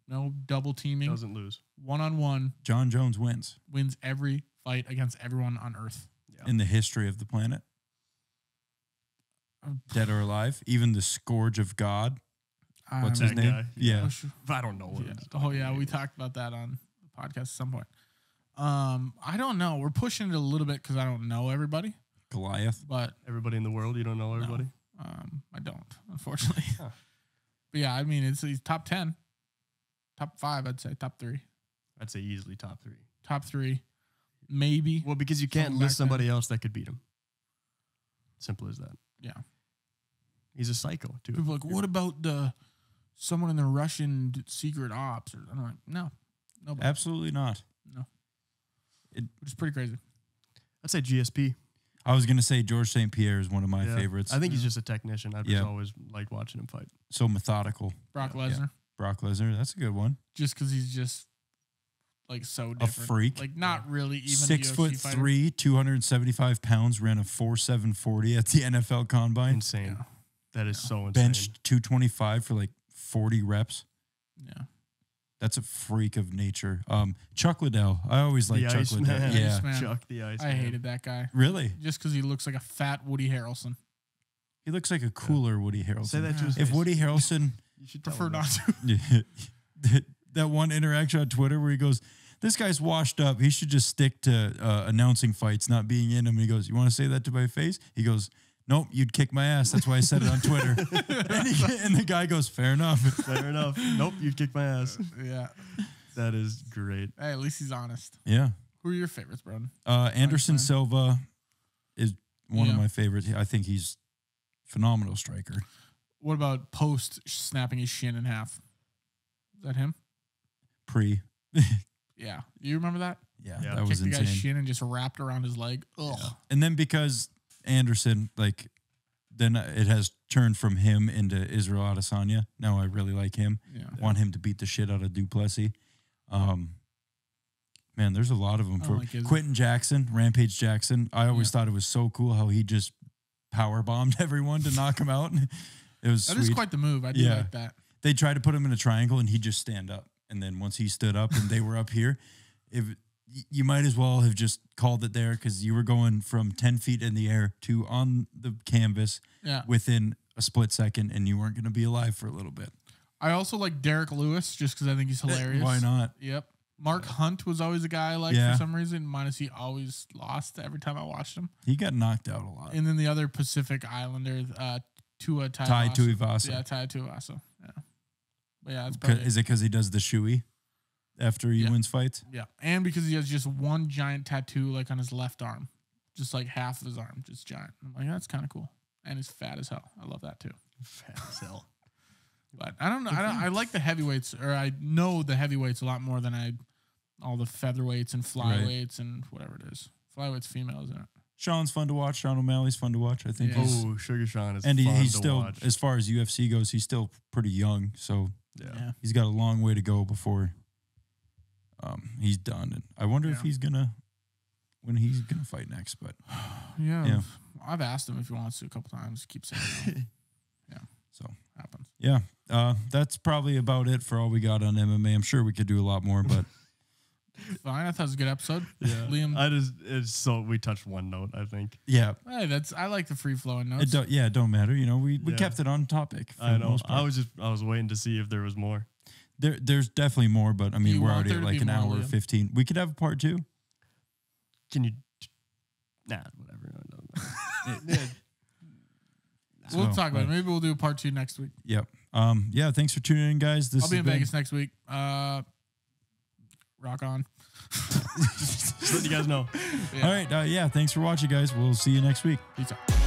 no double teaming, Doesn't lose. one-on-one, John Jones wins wins every fight against everyone on earth. in the history of the planet. Dead or alive. Even the Scourge of God. What's his That name? guy. Yeah. I don't know what Yeah. it is. Oh yeah, we talked about that on the podcast at some point. I don't know. We're pushing it a little bit because I don't know everybody, Goliath. but Everybody in the world, you don't know everybody? I don't, unfortunately. But yeah, I mean, he's top 10, top 5, I'd say, top 3, I'd say easily top 3. top 3, maybe. Well, because you can't Something list back then. somebody else that could beat him. Simple as that. Yeah. He's a psycho, too. People are like, what about someone in the Russian secret ops? Or I'm like, no, nobody. Absolutely not. Which is pretty crazy. I'd say GSP. I was going to say George St. Pierre is one of my Yeah. favorites. I think he's just a technician. I've Yeah. just always liked watching him fight. So methodical. Brock Yeah. Lesnar, Brock Lesnar, that's a good one. just because he's just like so different. freak. Like not really even 6'3", a UFC fighter. 275 pounds, ran a 4.740 at the NFL Combine. Insane. Yeah. That is so insane. Benched 225 for like 40 reps. Yeah. That's a freak of nature. Chuck Liddell. I always like The Chuck Iceman. Liddell. Yeah. Iceman. Chuck the Ice. I hated that guy Really? just because he looks like a fat Woody Harrelson. He looks like a cooler Woody Harrelson. Say that to his If face. Woody Harrelson, You should tell Prefer him not that. to. that one interaction on Twitter where he goes, this guy's washed up. He should just stick to announcing fights, not being in them. And he goes, you want to say that to my face? He goes, nope, you'd kick my ass. That's why I said it on Twitter. and the guy goes, fair enough. Fair enough. Nope, you'd kick my ass. Yeah. That is great. Hey, at least he's honest. Yeah. Who are your favorites, Broden? Anderson Iceman. Silva is one of Yeah. my favorites. I think he's phenomenal striker. What about Post snapping his shin in half? Is that him? Pre. Yeah. You remember that? Yeah, Yeah. that was Kicked the guy's insane. shin and just wrapped around his leg. Ugh. And then because Anderson, like, then it has turned from him into Israel Adesanya. Now I really like him. Yeah. Want him to beat the shit out of Duplessis. Man, there's a lot of them. I For like his- Quentin Jackson, Rampage Jackson. I always thought it was so cool how he just power bombed everyone to knock him out. It was That sweet. is quite the move. I do Yeah. like that. They tried to put him in a triangle and he'd just stand up. And then once he stood up and they were up here, you might as well have just called it there because you were going from 10 feet in the air to on the canvas Yeah. within a split second, and you weren't going to be alive for a little bit. I also like Derek Lewis just because I think he's hilarious. Why not? Yep. Mark Hunt was always a guy I liked Yeah. for some reason, minus he always lost every time I watched him. He got knocked out a lot. And then the other Pacific Islander, Tua Tai Tuivasa. Tuivasa. Yeah, Tai Tuivasa. Yeah. But yeah, that's 'Cause- probably Is it because he does the shoey after he Yeah. wins fights? Yeah. And because he has just one giant tattoo like on his left arm. Just like half of his arm, just giant. I'm like, that's kind of cool. And he's fat as hell. I love that too. Fat as hell. But I don't know. I like the heavyweights, or I know the heavyweights a lot more than all the featherweights and flyweights and whatever it is. Flyweights female, isn't it? Sean's fun to watch. Sean O'Malley's fun to watch. I think Yeah. he's Oh, Sugar Sean is and fun he's to still, watch. as far as UFC goes, he's still pretty young. So Yeah. he's got a long way to go before he's done. And I wonder if when he's gonna fight next. But Yeah. Yeah. I've asked him if he wants to a couple times. Keep saying no. so Happens. yeah, that's probably about it for all we got on MMA. I'm sure we could do a lot more, but Fine. I thought it was a good episode. Yeah. Liam. It's so we touched one note, I think. yeah, Hey, I like the free flowing notes. it don't matter. You know, we Yeah. kept it on topic. For I the know. most part. I was waiting to see if there was more. There's definitely more, but I Do mean, you we're want already there at to like be an more, hour Liam? 15. We could have a part 2. Can you? Nah, whatever. No. We'll So, talk about it. Maybe we'll do a part 2 next week. Yep. Yeah. Thanks for tuning in, guys. This I'll be has in Vegas next week. Rock on. Just let you guys know. All right. Yeah. Thanks for watching, guys. We'll see you next week. Peace out.